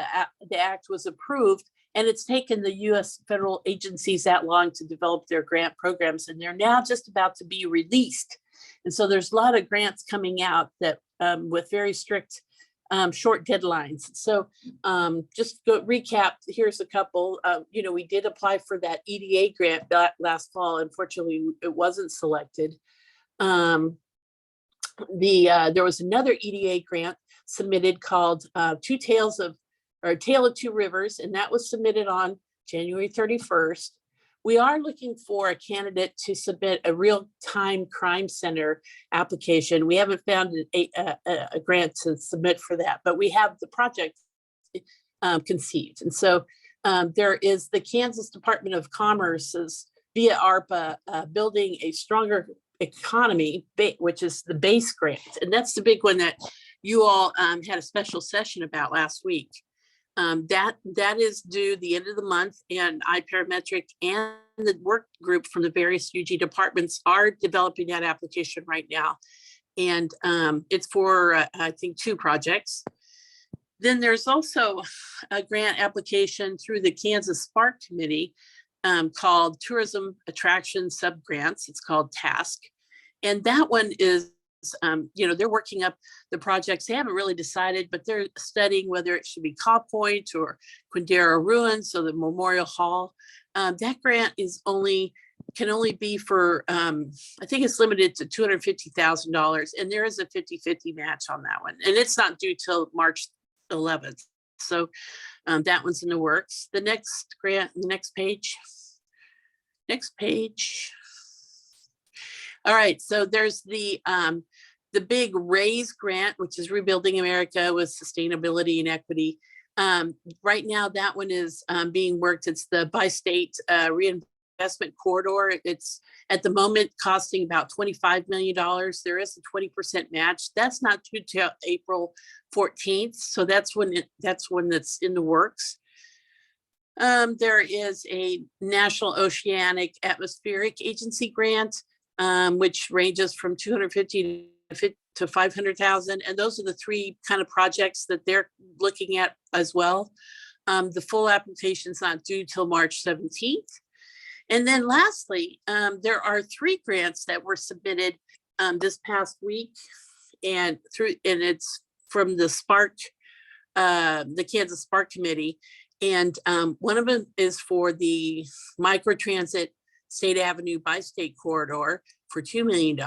act was approved. And it's taken the U.S. federal agencies that long to develop their grant programs, and they're now just about to be released. And so there's a lot of grants coming out that with very strict short deadlines. So just go recap. Here's a couple. We did apply for that EDA grant last fall. Unfortunately, it wasn't selected. There was another EDA grant submitted called Tale of Two Rivers, and that was submitted on January 31st. We are looking for a candidate to submit a real-time crime center application. We haven't found a grant to submit for that, but we have the project conceived. And so there is the Kansas Department of Commerce's via ARPA building a stronger economy, which is the base grant. And that's the big one that you all had a special session about last week. That is due the end of the month, and iParametric and the work group from the various UG departments are developing that application right now. And it's for, I think, 2 projects. Then there's also a grant application through the Kansas Spark Committee called Tourism Attraction Subgrants. It's called TASK. And that one is, they're working up the projects. They haven't really decided, but they're studying whether it should be Caw Point or Quindera Ruins, so the Memorial Hall. That grant can only be for, I think it's limited to $250,000, and there is a 50-50 match on that one. And it's not due till March 11th. So that one's in the works. The next grant, the next page. All right, so there's the big RAISE grant, which is Rebuilding America with Sustainability and Equity. Right now, that one is being worked. It's the bi-state reinvestment corridor. It's at the moment costing about $25 million. There is a 20% match. That's not due till April 14th. So that's when it's in the works. There is a National Oceanic Atmospheric Agency grant, which ranges from $250,000 to $500,000. And those are the 3 kind of projects that they're looking at as well. The full application is not due till March 17th. And then lastly, there are 3 grants that were submitted this past week, and it's from the Kansas Spark Committee. And one of them is for the microtransit State Avenue bi-state corridor for $2 million.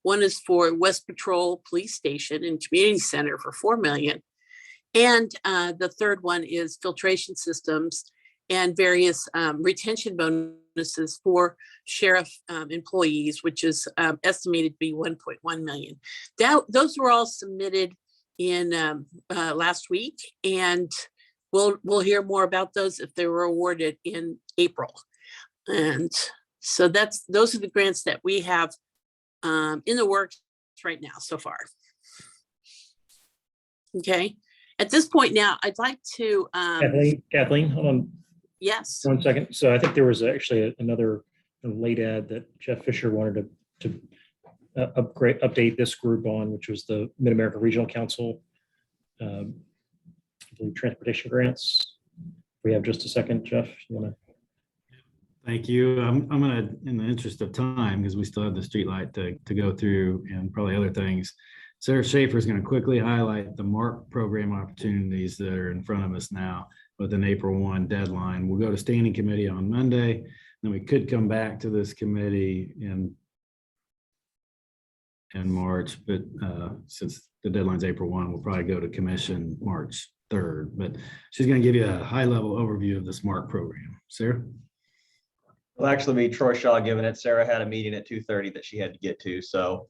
One is for West Patrol Police Station and Community Center for $4 million. And the third one is filtration systems and various retention bonuses for sheriff employees, which is estimated to be $1.1 million. Those were all submitted in last week, and we'll hear more about those if they were awarded in April. And so those are the grants that we have in the works right now so far. Okay. At this point now, I'd like to Kathleen, hold on yes. 1 second. So I think there was actually another late ad that Jeff Fisher wanted to update this group on, which was the MidAmerica Regional Council, I believe, transportation grants. We have just a second, Jeff. You want to? Thank you. I'm gonna, in the interest of time, because we still have the streetlight to go through and probably other things. Sarah Schaefer is going to quickly highlight the MARC program opportunities that are in front of us now with an April 1 deadline. We'll go to standing committee on Monday. Then we could come back to this committee in March, but since the deadline's April 1, we'll probably go to commission March 3rd. But she's going to give you a high-level overview of this MARC program. Sarah? Well, actually, me, Troy Shaw giving it. Sarah had a meeting at 2:30 that she had to get to. So,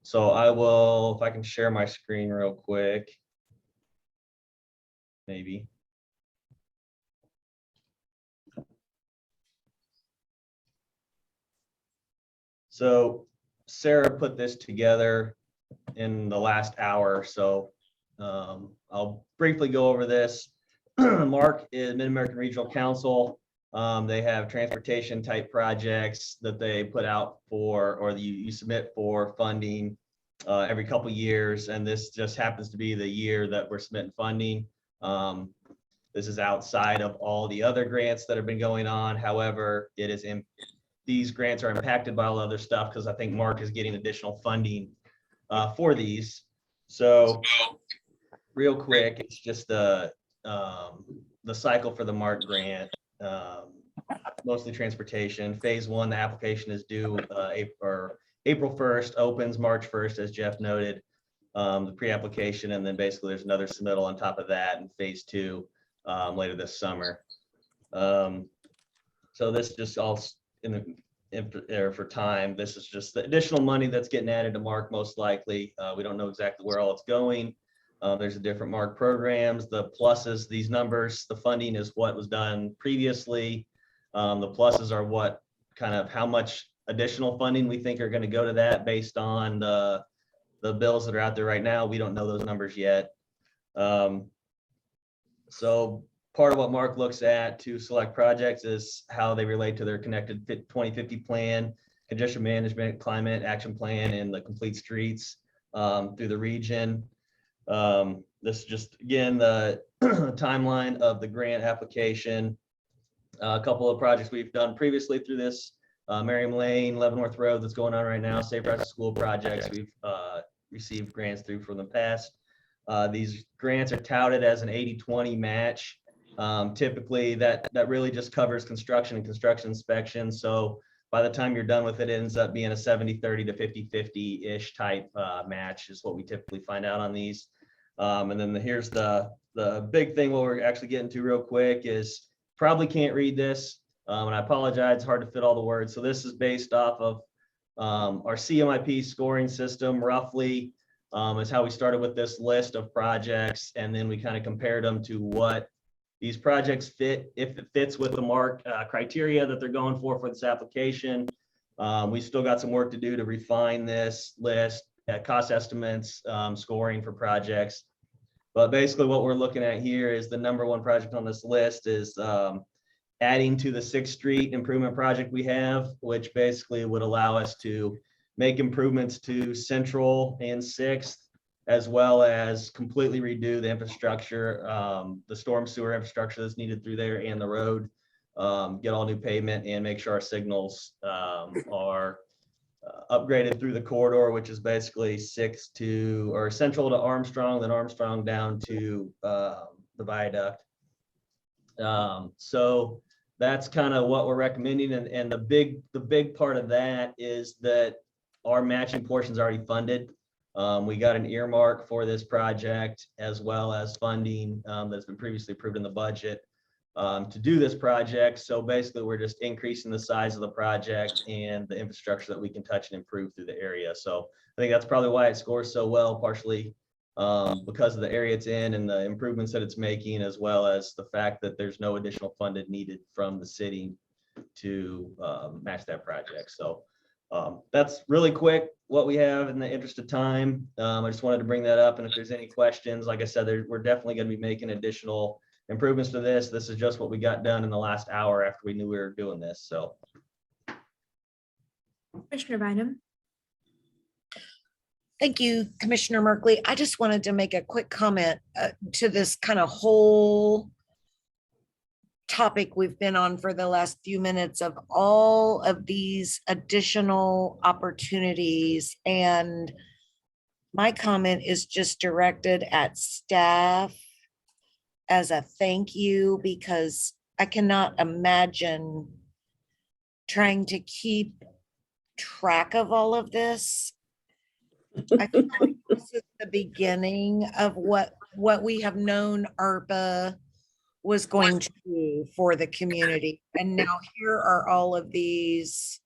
so I will, if I can share my screen real quick, maybe. So Sarah put this together in the last hour. So I'll briefly go over this. MARC is Mid-American Regional Council. They have transportation type projects that they put out for, or you submit for funding every couple years. And this just happens to be the year that we're submitting funding. This is outside of all the other grants that have been going on. However, it is these grants are impacted by all other stuff because I think MARC is getting additional funding for these. So real quick, it's just the cycle for the MARC grant, mostly transportation. Phase 1, the application is due April 1st, opens March 1st, as Jeff noted, the pre-application, and then basically there's another submittal on top of that in phase 2 later this summer. So this just all for time. This is just the additional money that's getting added to MARC most likely. We don't know exactly where all it's going. There's the different MARC programs, the pluses, these numbers, the funding is what was done previously. The pluses are what kind of how much additional funding we think are going to go to that based on the bills that are out there right now. We don't know those numbers yet. So part of what MARC looks at to select projects is how they relate to their Connected 2050 plan, congestion management, climate action plan, and the complete streets through the region. This is just, again, the timeline of the grant application. A couple of projects we've done previously through this, Merriam Lane, Leavenworth Road that's going on right now, Safe Routes to School projects we've received grants through from the past. These grants are touted as an 80-20 match. Typically that really just covers construction and construction inspection. So by the time you're done with it, it ends up being a 70-30 to 50-50-ish type match is what we typically find out on these. And then here's the big thing what we're actually getting to real quick is probably can't read this. And I apologize, it's hard to fit all the words. So this is based off of our CMIP scoring system roughly is how we started with this list of projects. And then we kind of compared them to what these projects fit, if it fits with the MARC criteria that they're going for this application. We still got some work to do to refine this list, cost estimates, scoring for projects. But basically what we're looking at here is the #1 project on this list is adding to the 6th Street improvement project we have, which basically would allow us to make improvements to Central and 6th, as well as completely redo the infrastructure, the storm sewer infrastructure that's needed through there and the road, get all new pavement and make sure our signals are upgraded through the corridor, which is basically 6th to, or Central to Armstrong, then Armstrong down to the viaduct. So that's kind of what we're recommending. And the big part of that is that our matching portion is already funded. We got an earmark for this project as well as funding that's been previously approved in the budget to do this project. So basically we're just increasing the size of the project and the infrastructure that we can touch and improve through the area. So I think that's probably why it scores so well, partially because of the area it's in and the improvements that it's making, as well as the fact that there's no additional funded needed from the city to match that project. So that's really quick what we have in the interest of time. I just wanted to bring that up. And if there's any questions, like I said, we're definitely going to be making additional improvements to this. This is just what we got done in the last hour after we knew we were doing this. So. Commissioner Bynum. Thank you, Commissioner Merkley. I just wanted to make a quick comment to this kind of whole topic we've been on for the last few minutes of all of these additional opportunities. And my comment is just directed at staff as a thank you, because I cannot imagine trying to keep track of all of this. I feel like this is the beginning of what we have known ARPA was going to do for the community. And now here are all of these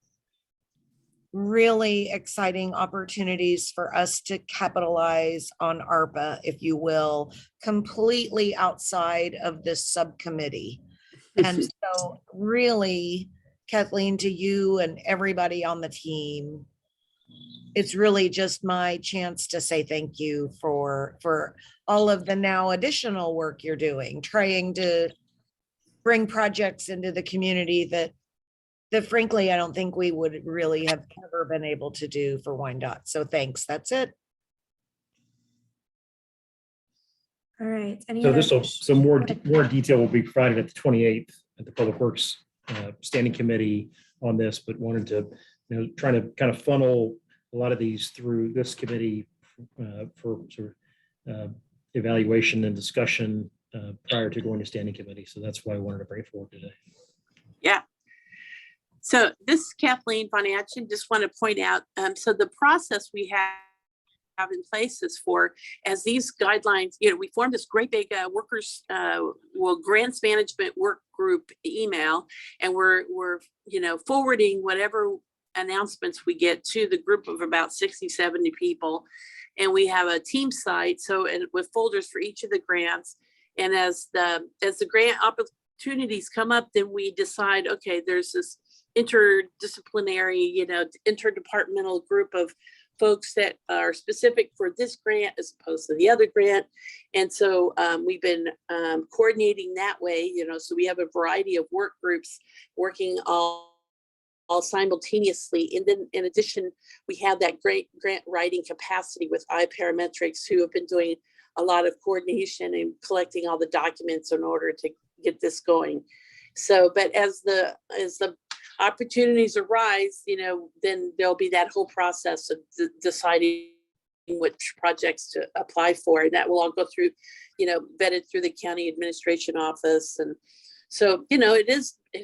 really exciting opportunities for us to capitalize on ARPA, if you will, completely outside of this subcommittee. And so really, Kathleen, to you and everybody on the team, it's really just my chance to say thank you for all of the now additional work you're doing, trying to bring projects into the community that frankly, I don't think we would really have ever been able to do for Wyandotte. So thanks, that's it. All right. So this will, some more detail will be provided at the 28th at the Public Works Standing Committee on this, but wanted to, trying to kind of funnel a lot of these through this committee for sort of evaluation and discussion prior to going to standing committee. So that's why I wanted to bring it forward today. Yeah. So this is Kathleen Bonacci. Just want to point out, so the process we have in place is for, as these guidelines, we formed this great big grants management work group email, and we're forwarding whatever announcements we get to the group of about 60, 70 people. And we have a team site, so, and with folders for each of the grants. And as the grant opportunities come up, then we decide, okay, there's this interdisciplinary, interdepartmental group of folks that are specific for this grant as opposed to the other grant. And so we've been coordinating that way, so we have a variety of work groups working all simultaneously. And then in addition, we have that great grant writing capacity with iParametrics, who have been doing a lot of coordination and collecting all the documents in order to get this going. So, but as the opportunities arise, then there'll be that whole process of deciding which projects to apply for, and that will all go through, vetted through the county administration office. And so, it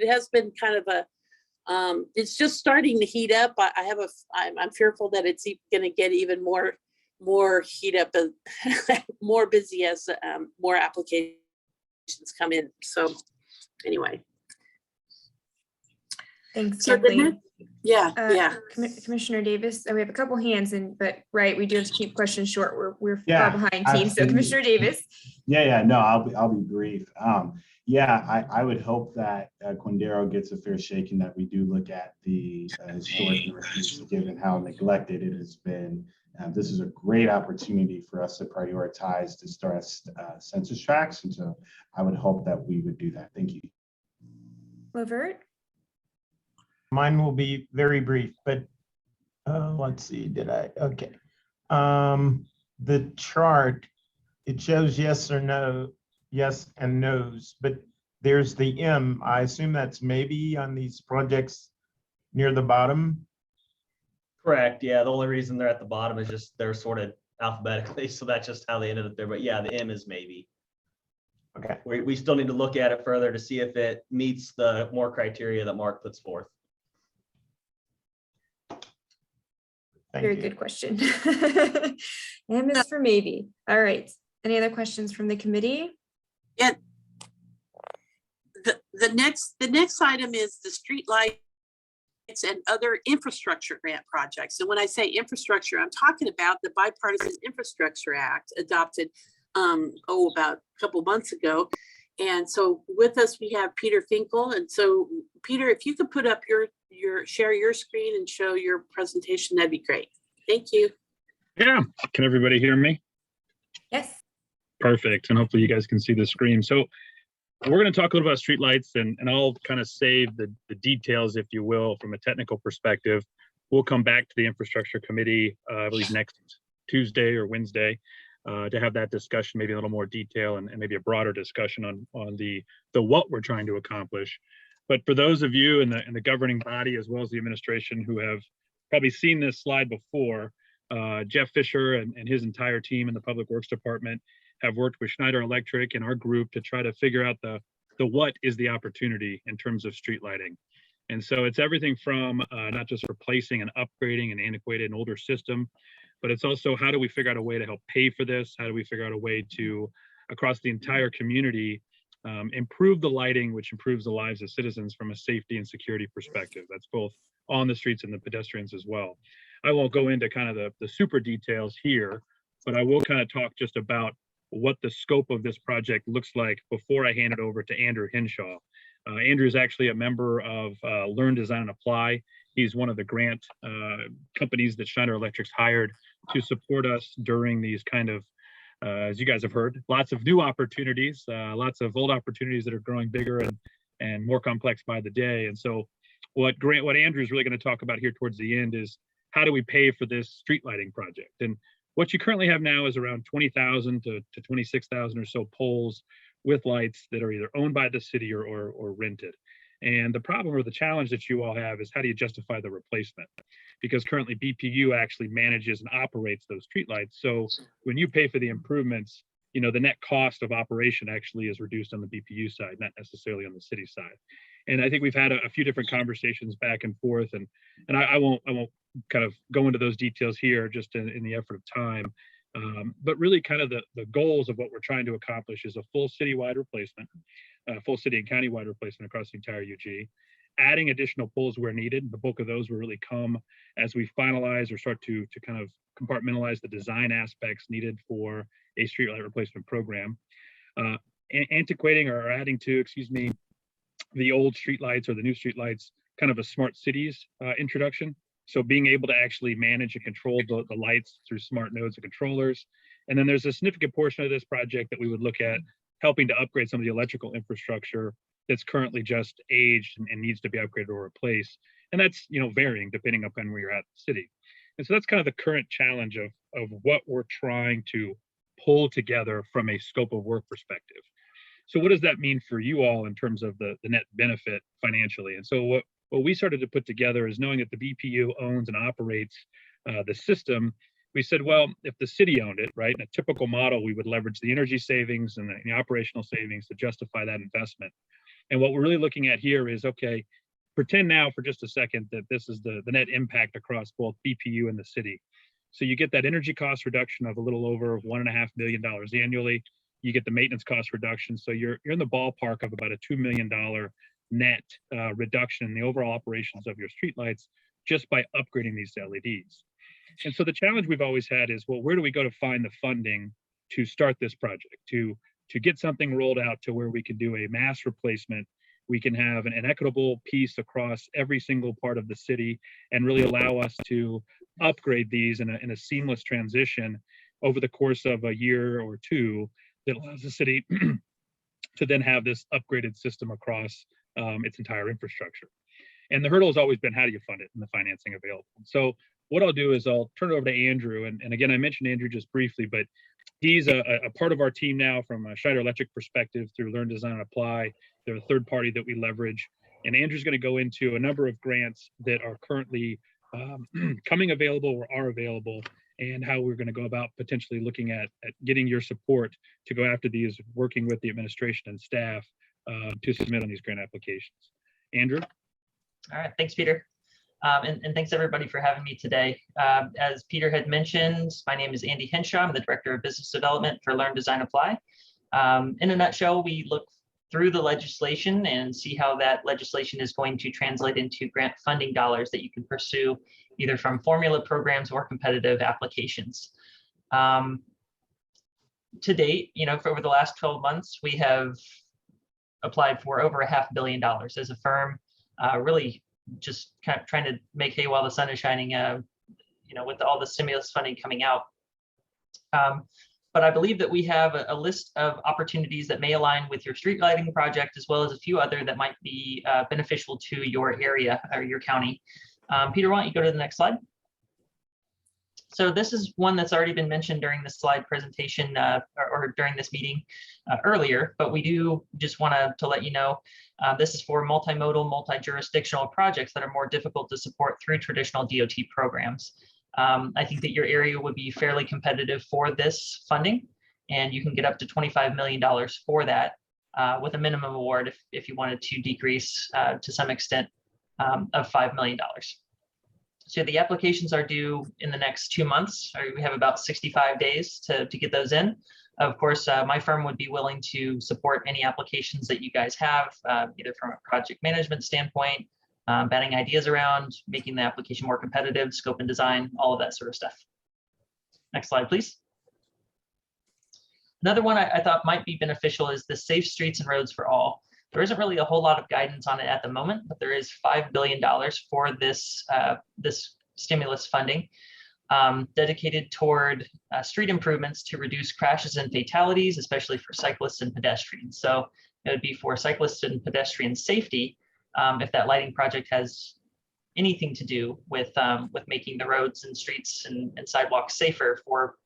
has been kind of it's just starting to heat up. I'm fearful that it's going to get even more heat up, more busy as more applications come in. So anyway. Thanks, So Kathleen. yeah. Commissioner Davis, we have a couple hands but we do have to keep questions short. We're far Yeah, behind team. absolutely. So Commissioner Davis. Yeah, no, I'll be brief. I would hope that Quindaro gets a fair shake and that we do look at the historic northeast, given how neglected it has been. This is a great opportunity for us to prioritize to start census tracts, and so I would hope that we would do that. Thank you. Lavert. Mine will be very brief, but let's see, okay. The chart, it shows yes or no, yes and no's, but there's the M. I assume that's maybe on these projects near the bottom. Correct. Yeah. The only reason they're at the bottom is just they're sorted alphabetically. So that's just how they ended up there. But yeah, the M is maybe. Okay. We still need to look at it further to see if it meets the more criteria that Mark puts forth. Very good question. M is for maybe. All right. Any other questions from the committee? Yeah. The next item is the street lights and other infrastructure grant projects. And when I say infrastructure, I'm talking about the Bipartisan Infrastructure Act adopted about a couple months ago. And so with us, we have Peter Finkel. And so Peter, if you could put up share your screen and show your presentation, that'd be great. Thank you. Yeah, can everybody hear me? Yes. Perfect, and hopefully you guys can see the screen. So we're going to talk a little about streetlights, and I'll kind of save the details, if you will, from a technical perspective. We'll come back to the infrastructure committee, I believe next Tuesday or Wednesday, to have that discussion, maybe a little more detail and maybe a broader discussion on the what we're trying to accomplish. But for those of you in the governing body, as well as the administration, who have probably seen this slide before, Jeff Fisher and his entire team in the Public Works Department have worked with Schneider Electric and our group to try to figure out the what is the opportunity in terms of street lighting. And so it's everything from not just replacing and upgrading an antiquated and older system, but it's also how do we figure out a way to help pay for this? How do we figure out a way to, across the entire community, improve the lighting, which improves the lives of citizens from a safety and security perspective. That's both on the streets and the pedestrians as well. I won't go into kind of the super details here, but I will kind of talk just about what the scope of this project looks like before I hand it over to Andrew Hinshaw. Andrew is actually a member of Learn, Design, and Apply. He's one of the grant companies that Schneider Electric's hired to support us during these kind of, as you guys have heard, lots of new opportunities, lots of old opportunities that are growing bigger and more complex by the day. And so what Andrew is really going to talk about here towards the end is how do we pay for this street lighting project? And what you currently have now is around 20,000 to 26,000 or so poles with lights that are either owned by the city or rented. And the problem or the challenge that you all have is how do you justify the replacement? because currently BPU actually manages and operates those streetlights. So when you pay for the improvements, you know, the net cost of operation actually is reduced on the BPU side, not necessarily on the city side. And I think we've had a few different conversations back and forth, and I won't kind of go into those details here just in the effort of time. But really kind of the goals of what we're trying to accomplish is a full citywide replacement, full city and countywide replacement across the entire UG, adding additional poles where needed. The bulk of those will really come as we finalize or start to kind of compartmentalize the design aspects needed for a streetlight replacement program. Antiquating or adding to, the old streetlights or the new streetlights, kind of a smart cities introduction. So being able to actually manage and control the lights through smart nodes and controllers. And then there's a significant portion of this project that we would look at helping to upgrade some of the electrical infrastructure that's currently just aged and needs to be upgraded or replaced. And that's, you know, varying depending upon where you're at in the city. And so that's kind of the current challenge of what we're trying to pull together from a scope of work perspective. So what does that mean for you all in terms of the net benefit financially? And so what we started to put together is, knowing that the BPU owns and operates the system, we said, well, if the city owned it, right, in a typical model, we would leverage the energy savings and the operational savings to justify that investment. And what we're really looking at here is, okay, pretend now for just a second that this is the net impact across both BPU and the city. So you get that energy cost reduction of a little over $1.5 million annually. You get the maintenance cost reduction. So you're in the ballpark of about a $2 million net reduction in the overall operations of your streetlights just by upgrading these LEDs. And so the challenge we've always had is, well, where do we go to find the funding to start this project, to get something rolled out to where we can do a mass replacement? We can have an equitable piece across every single part of the city and really allow us to upgrade these in a seamless transition over the course of a year or two that allows the city to then have this upgraded system across its entire infrastructure. And the hurdle has always been, how do you fund it and the financing available? So what I'll do is I'll turn it over to Andrew. And again, I mentioned Andrew just briefly, but he's a part of our team now from a Schneider Electric perspective through Learn, Design, and Apply. They're a third party that we leverage. And Andrew's going to go into a number of grants that are currently coming available or are available, and how we're going to go about potentially looking at getting your support to go after these, working with the administration and staff to submit on these grant applications. Andrew? All right, thanks, Peter. And thanks everybody for having me today. As Peter had mentioned, my name is Andy Henshaw. I'm the Director of Business Development for Learn, Design, Apply. In a nutshell, we look through the legislation and see how that legislation is going to translate into grant funding dollars that you can pursue either from formula programs or competitive applications. To date, for over the last 12 months, we have applied for over $500 million as a firm, really just kind of trying to make hay while the sun is shining, with all the stimulus funding coming out. But I believe that we have a list of opportunities that may align with your street lighting project, as well as a few other that might be beneficial to your area or your county. Peter, why don't you go to the next slide? So this is one that's already been mentioned during the slide presentation or during this meeting earlier, but we do just want to let you know, this is for multimodal, multi-jurisdictional projects that are more difficult to support through traditional DOT programs. I think that your area would be fairly competitive for this funding, and you can get up to $25 million for that with a minimum award if you wanted to decrease to some extent of $5 million. So the applications are due in the next 2 months. We have about 65 days to get those in. Of course, my firm would be willing to support any applications that you guys have, either from a project management standpoint, batting ideas around, making the application more competitive, scope and design, all of that sort of stuff. Next slide, please. Another one I thought might be beneficial is the Safe Streets and Roads for All. There isn't really a whole lot of guidance on it at the moment, but there is $5 billion for this, this stimulus funding dedicated toward street improvements to reduce crashes and fatalities, especially for cyclists and pedestrians. So it would be for cyclists and pedestrian safety if that lighting project has anything to do with making the roads and streets and sidewalks safer for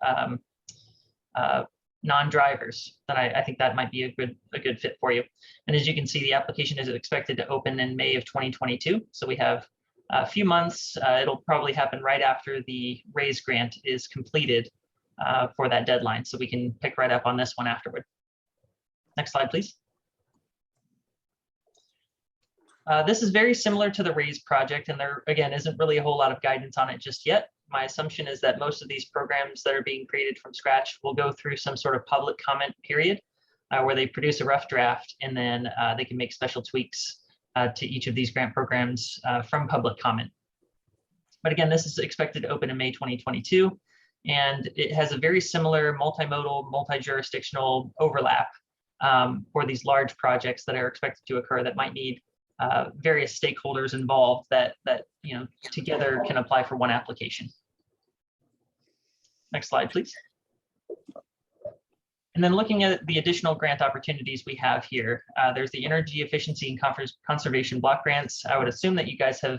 non-drivers, then I think that might be a good fit for you. And as you can see, the application is expected to open in May of 2022. So we have a few months. It'll probably happen right after the RAISE grant is completed for that deadline. So we can pick right up on this one afterward. Next slide, please. This is very similar to the RAISE project, and there, again, isn't really a whole lot of guidance on it just yet. My assumption is that most of these programs that are being created from scratch will go through some sort of public comment period where they produce a rough draft, and then they can make special tweaks to each of these grant programs from public comment. But again, this is expected to open in May 2022, and it has a very similar multimodal, multi-jurisdictional overlap for these large projects that are expected to occur that might need various stakeholders involved that together can apply for one application. Next slide, please. And then looking at the additional grant opportunities we have here, there's the energy efficiency and conservation block grants. I would assume that you guys have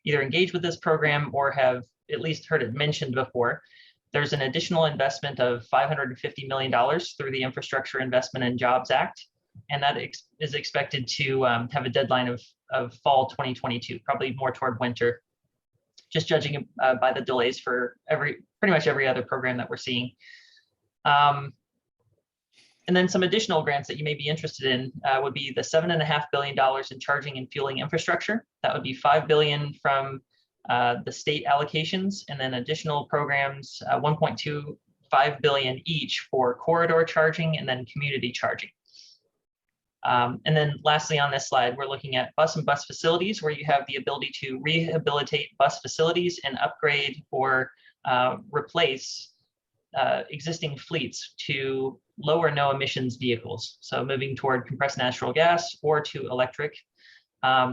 either engaged with this program or have at least heard it mentioned before. There's an additional investment of $550 million through the Infrastructure Investment and Jobs Act, and that is expected to have a deadline of fall 2022, probably more toward winter, just judging by the delays for pretty much every other program that we're seeing. And then some additional grants that you may be interested in would be the $7.5 billion in charging and fueling infrastructure. That would be $5 billion from the state allocations, and then additional programs, $1.25 billion each for corridor charging and then community charging. And then lastly on this slide, we're looking at bus and bus facilities, where you have the ability to rehabilitate bus facilities and upgrade or replace existing fleets to low or no emissions vehicles. So moving toward compressed natural gas or to electric.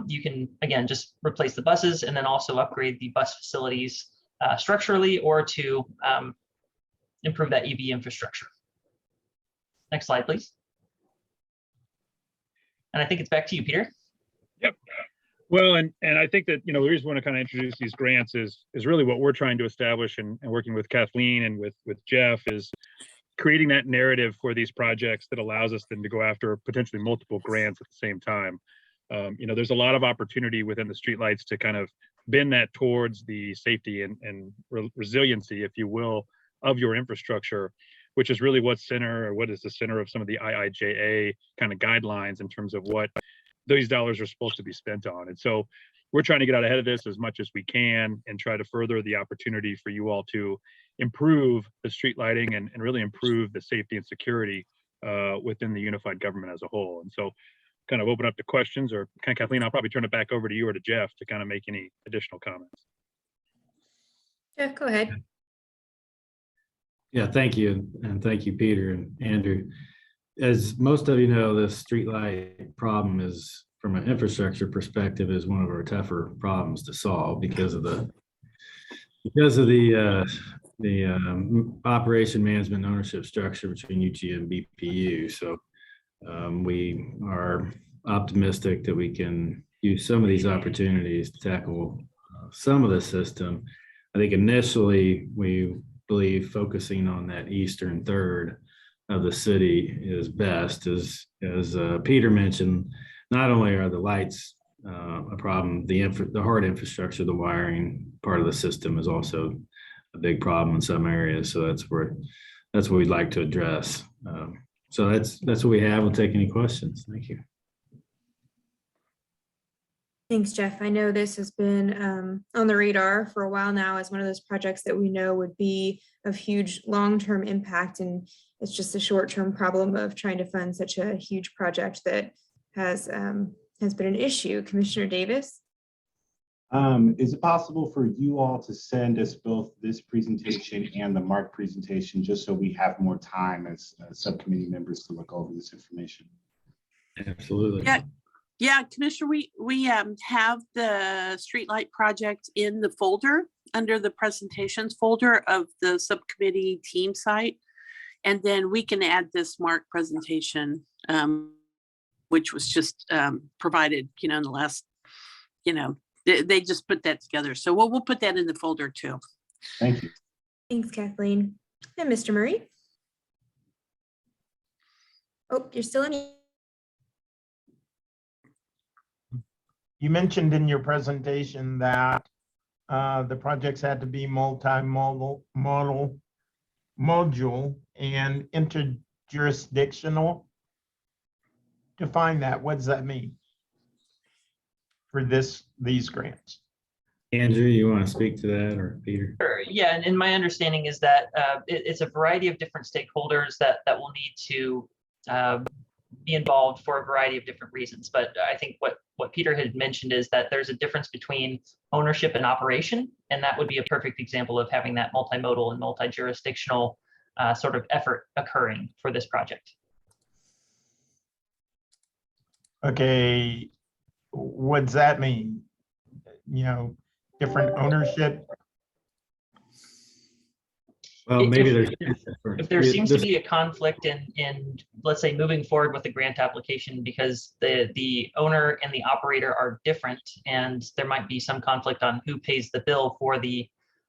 You can, again, just replace the buses and then also upgrade the bus facilities structurally or to improve that EV infrastructure. Next slide, please. And I think it's back to you, Peter. Yep. Well, and I think that, the reason we want to kind of introduce these grants is really what we're trying to establish, and working with Kathleen and with Jeff, is creating that narrative for these projects that allows us then to go after potentially multiple grants at the same time. There's a lot of opportunity within the streetlights to kind of bend that towards the safety and resiliency, if you will, of your infrastructure, which is really what is the center of some of the IIJA kind of guidelines in terms of what these dollars are supposed to be spent on. And so we're trying to get out ahead of this as much as we can and try to further the opportunity for you all to improve the street lighting and really improve the safety and security within the unified government as a whole. And so kind of open up to questions, or Kathleen, I'll probably turn it back over to you or to Jeff to kind of make any additional comments. Jeff, go ahead. Yeah, thank you. And thank you, Peter and Andrew. As most of you know, the streetlight problem is, from an infrastructure perspective, is one of our tougher problems to solve because of the operation management ownership structure between UG and BPU. So we are optimistic that we can use some of these opportunities to tackle some of the system. I think initially we believe focusing on that eastern third of the city is best. As Peter mentioned, not only are the lights a problem, the hard infrastructure, the wiring part of the system is also a big problem in some areas. So that's what we'd like to address. So that's what we have. We'll take any questions. Thank you. Thanks, Jeff. I know this has been on the radar for a while now as one of those projects that we know would be of huge long-term impact, and it's just a short-term problem of trying to fund such a huge project that has been an issue. Commissioner Davis? Is it possible for you all to send us both this presentation and the MARC presentation, just so we have more time as subcommittee members to look over this information? Absolutely. Yeah, Commissioner, we have the streetlight project in the folder under the presentations folder of the subcommittee team site. And then we can add this MARC presentation, which was just provided, in the last, they just put that together. So we'll put that in the folder too. Thank you. Thanks, Kathleen. And Mr. Murray? Oh, you're still in. you mentioned in your presentation that the projects had to be multimodal, module and interjurisdictional. Define that. What does that mean for these grants? Andrew, you want to speak to that, or Peter? Sure. Yeah, and my understanding is that it's a variety of different stakeholders that will need to be involved for a variety of different reasons. But I think what Peter had mentioned is that there's a difference between ownership and operation, and that would be a perfect example of having that multimodal and multi-jurisdictional sort of effort occurring for this project. Okay, what does that mean? You know, different ownership? Well, maybe there's. If there seems to be a conflict in, let's say, moving forward with the grant application because the owner and the operator are different, and there might be some conflict on who pays the bill for the,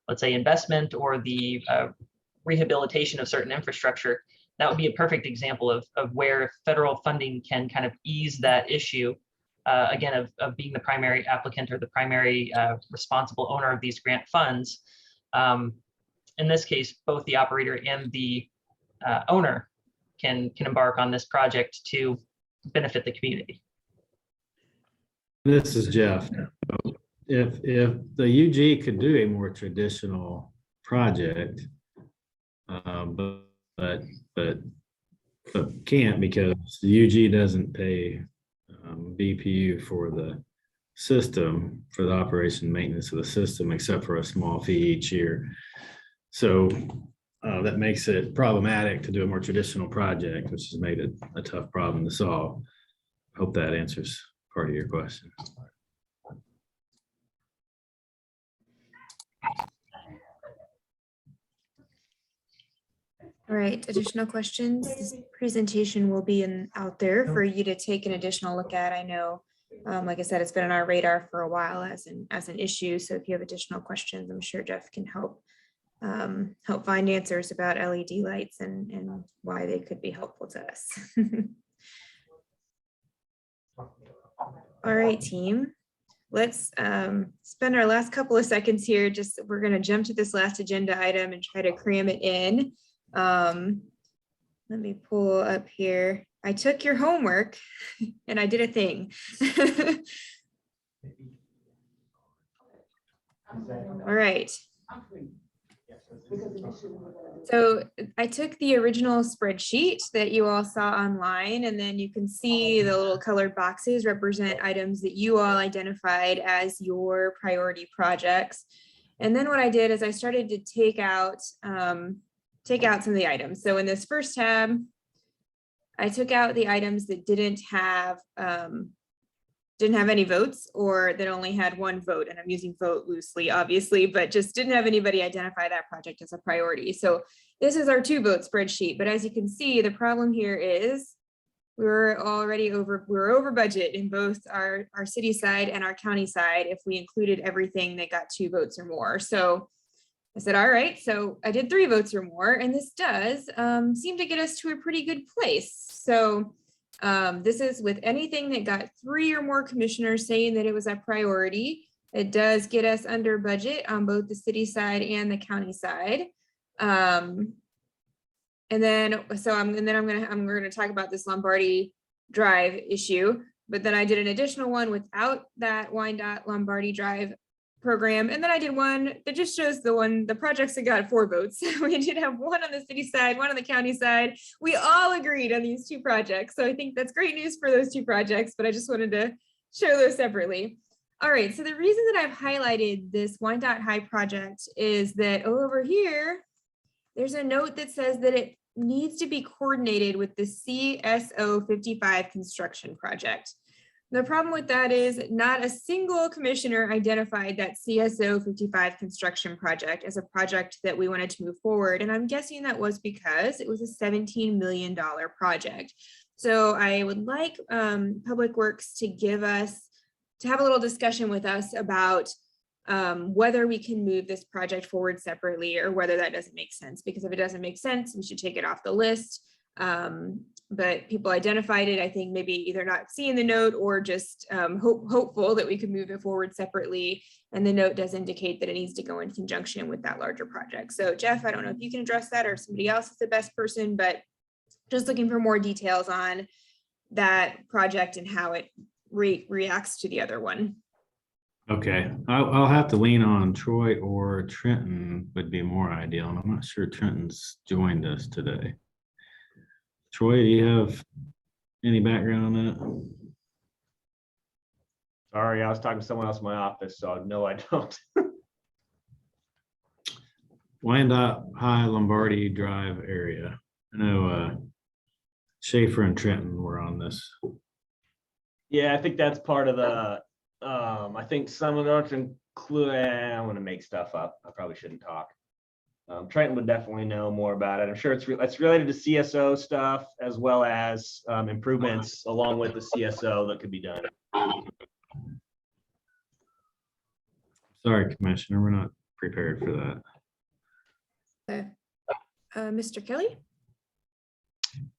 let's say, investment or the rehabilitation of certain infrastructure, that would be a perfect example of where federal funding can kind of ease that issue, again, of being the primary applicant or the primary responsible owner of these grant funds. In this case, both the operator and the owner can embark on this project to benefit the community. This is Jeff. If the UG could do a more traditional project, but can't because the UG doesn't pay BPU for the system, for the operation and maintenance of the system, except for a small fee each year. So that makes it problematic to do a more traditional project, which has made it a tough problem to solve. Hope that answers part of your question. All right, additional questions? This presentation will be out there for you to take an additional look at. I know, like I said, it's been on our radar for a while as an issue. So if you have additional questions, I'm sure Jeff can help find answers about LED lights and why they could be helpful to us. All right, team. Let's spend our last couple of seconds here. We're going to jump to this last agenda item and try to cram it in. Let me pull up here. I took your homework and I did a thing. All right. So I took the original spreadsheet that you all saw online, and then you can see the little colored boxes represent items that you all identified as your priority projects. And then what I did is I started to take out some of the items. So in this first tab, I took out the items that didn't have any votes, or that only had one vote, and I'm using vote loosely, obviously, but just didn't have anybody identify that project as a priority. So this is our 2-vote spreadsheet, but as you can see, the problem here is we're over budget in both our city side and our county side if we included everything that got 2 votes or more. So I said, all right, so I did 3 votes or more, and this does seem to get us to a pretty good place. So this is with anything that got 3 or more commissioners saying that it was a priority. It does get us under budget on both the city side and the county side. And then we're gonna talk about this Lombardi Drive issue, but then I did an additional one without that Wyandotte Lombardi Drive program. And then I did one that just shows the projects that got 4 votes. We did have one on the city side, one on the county side. We all agreed on these 2 projects. So I think that's great news for those 2 projects, but I just wanted to show those separately. All right, so the reason that I've highlighted this Wyandotte High project is that over here, there's a note that says that it needs to be coordinated with the CSO 55 construction project. The problem with that is not a single commissioner identified that CSO 55 construction project as a project that we wanted to move forward. And I'm guessing that was because it was a $17 million project. So I would like Public Works to have a little discussion with us about whether we can move this project forward separately or whether that doesn't make sense. Because if it doesn't make sense, we should take it off the list. But people identified it, I think maybe either not seeing the note or just hopeful that we could move it forward separately. And the note does indicate that it needs to go in conjunction with that larger project. So Jeff, I don't know if you can address that or if somebody else is the best person, but just looking for more details on that project and how it reacts to the other one. Okay, I'll have to lean on Troy or Trenton would be more ideal. And I'm not sure Trenton's joined us today. Troy, do you have any background on that? Sorry, I was talking to someone else in my office, so no, I don't. Wyandotte High Lombardi Drive area. I know Schaefer and Trenton were on this. Yeah, I think that's part of the, I think some of those include, I want to make stuff up. I probably shouldn't talk. Trenton would definitely know more about it. I'm sure it's related to CSO stuff as well as improvements along with the CSO that could be done. Sorry, Commissioner, we're not prepared for that. Mr. Kelly?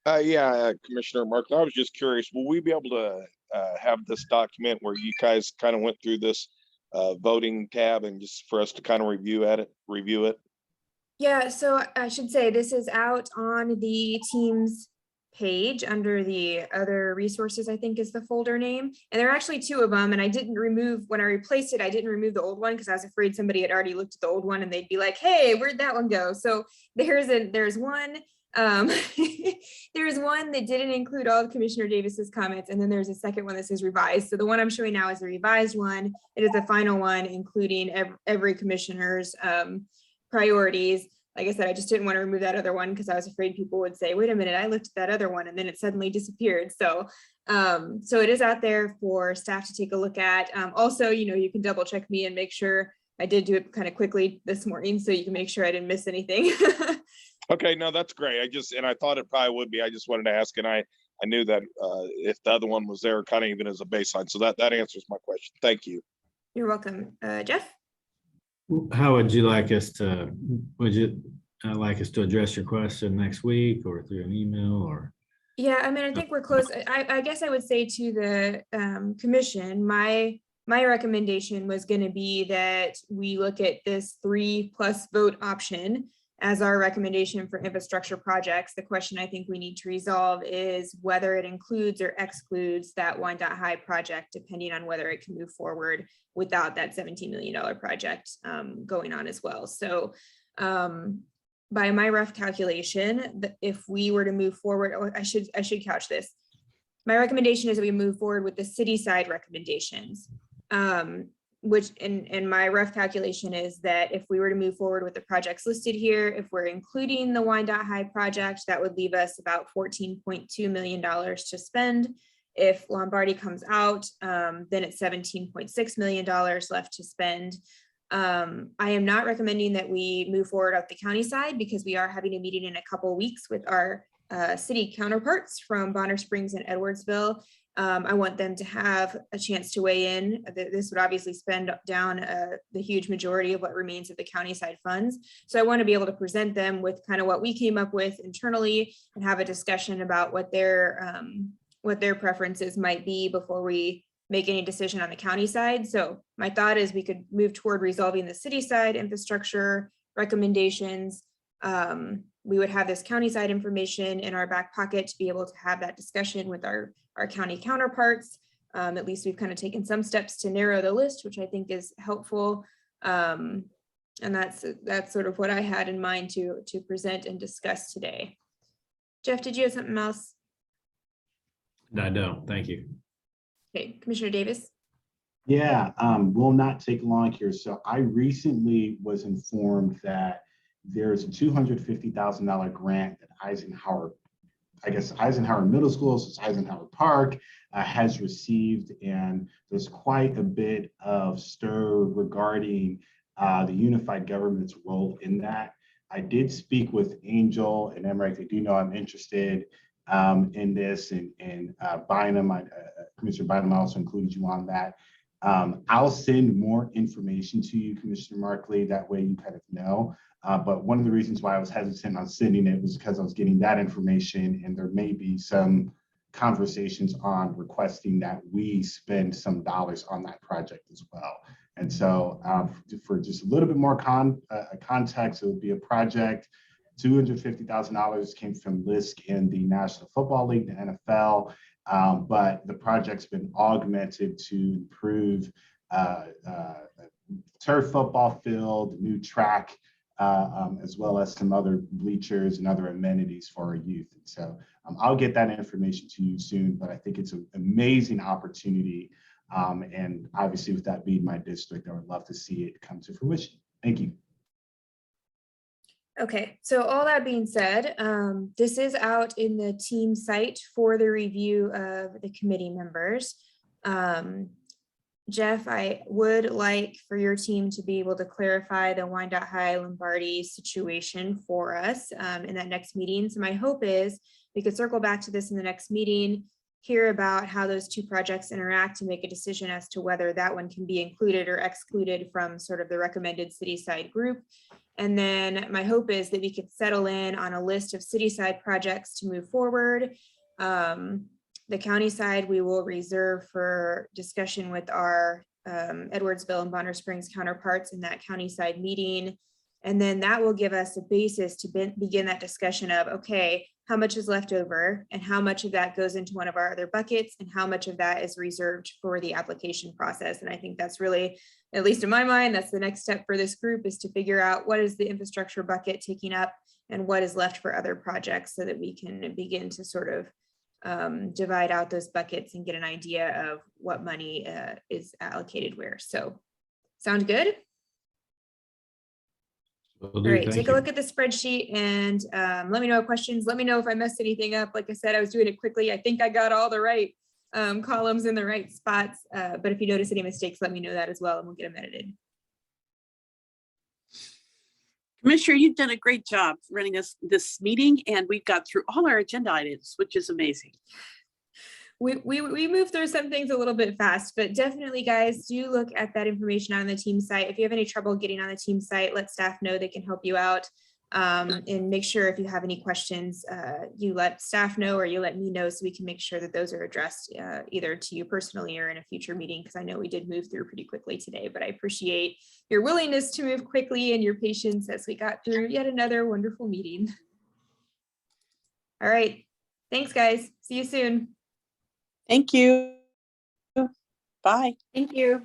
Yeah, Commissioner Mark, I was just curious, will we be able to have this document where you guys kind of went through this voting tab and just for us to kind of review it? Yeah, so I should say this is out on the Teams page under the other resources, I think is the folder name. And there are actually two of them. And I didn't remove, when I replaced it, I didn't remove the old one because I was afraid somebody had already looked at the old one and they'd be like, hey, where'd that one go? So there's one. There's one that didn't include all of Commissioner Davis's comments, and then there's a second one that says revised. So the one I'm showing now is the revised one. It is the final one, including every commissioner's priorities. Like I said, I just didn't want to remove that other one because I was afraid people would say, wait a minute, I looked at that other one, and then it suddenly disappeared. So so it is out there for staff to take a look at. Also, you can double check me and make sure I did do it kind of quickly this morning, so you can make sure I didn't miss anything. Okay, no, that's great. I thought it probably would be. I just wanted to ask, and I knew that if the other one was there, kind of even as a baseline. So that answers my question. Thank you. You're welcome. Jeff? How would you like us to, address your question next week or through an email or? Yeah, I mean, I think we're close. I guess I would say to the commission, my recommendation was going to be that we look at this 3+ vote option as our recommendation for infrastructure projects. The question I think we need to resolve is whether it includes or excludes that Wyandotte High project, depending on whether it can move forward without that $17 million project going on as well. So by my rough calculation, if we were to move forward, or I should couch this. My recommendation is that we move forward with the city side recommendations. Which in my rough calculation is that if we were to move forward with the projects listed here, if we're including the Wyandotte High project, that would leave us about $14.2 million to spend. If Lombardi comes out, then it's $17.6 million left to spend. I am not recommending that we move forward out the county side because we are having a meeting in a couple of weeks with our city counterparts from Bonner Springs and Edwardsville. I want them to have a chance to weigh in. This would obviously spend down the huge majority of what remains of the county side funds. So I want to be able to present them with kind of what we came up with internally and have a discussion about what their preferences might be before we make any decision on the county side. So my thought is we could move toward resolving the city side infrastructure recommendations. We would have this county side information in our back pocket to be able to have that discussion with our county counterparts. At least we've kind of taken some steps to narrow the list, which I think is helpful. And that's sort of what I had in mind to present and discuss today. Jeff, did you have something else? I don't, thank you. Okay, Commissioner Davis. Yeah, will not take long here. So I recently was informed that there's a $250,000 grant that Eisenhower Middle School, so it's Eisenhower Park, has received, and there's quite a bit of stir regarding the unified government's role in that. I did speak with Angel and Emmerich. They do know I'm interested in this, and Bynum, Commissioner Bynum, I also included you on that. I'll send more information to you, Commissioner Markley. That way you kind of know. But one of the reasons why I was hesitant on sending it was because I was getting that information, and there may be some conversations on requesting that we spend some dollars on that project as well. And so for just a little bit more context, it would be a project. $250,000 came from LISC in the National Football League, the NFL, but the project's been augmented to improve turf football field, new track, as well as some other bleachers and other amenities for our youth. And so I'll get that information to you soon, but I think it's an amazing opportunity. And obviously with that being my district, I would love to see it come to fruition. Thank you. Okay, so all that being said, this is out in the team site for the review of the committee members. Jeff, I would like for your team to be able to clarify the Wyandotte High Lombardi situation for us in that next meeting. So my hope is we could circle back to this in the next meeting, hear about how those two projects interact and make a decision as to whether that one can be included or excluded from sort of the recommended city side group. And then my hope is that we could settle in on a list of city side projects to move forward. The county side, we will reserve for discussion with our Edwardsville and Bonner Springs counterparts in that county side meeting. And then that will give us a basis to begin that discussion of, okay, how much is left over and how much of that goes into one of our other buckets and how much of that is reserved for the application process. And I think that's really, at least in my mind, that's the next step for this group, is to figure out what is the infrastructure bucket taking up and what is left for other projects so that we can begin to sort of divide out those buckets and get an idea of what money is allocated where. So sound good? All right, take a look at the spreadsheet and let me know questions. Let me know if I messed anything up. Like I said, I was doing it quickly. I think I got all the right columns in the right spots. But if you notice any mistakes, let me know that as well and we'll get them edited. Commissioner, you've done a great job running this meeting, and we've got through all our agenda items, which is amazing. We moved through some things a little bit fast, but definitely guys, do look at that information on the team site. If you have any trouble getting on the team site, let staff know, they can help you out. And make sure if you have any questions, you let staff know or you let me know so we can make sure that those are addressed either to you personally or in a future meeting, because I know we did move through pretty quickly today, but I appreciate your willingness to move quickly and your patience as we got through yet another wonderful meeting. All right, thanks guys, see you soon. Thank you. Bye. Thank you.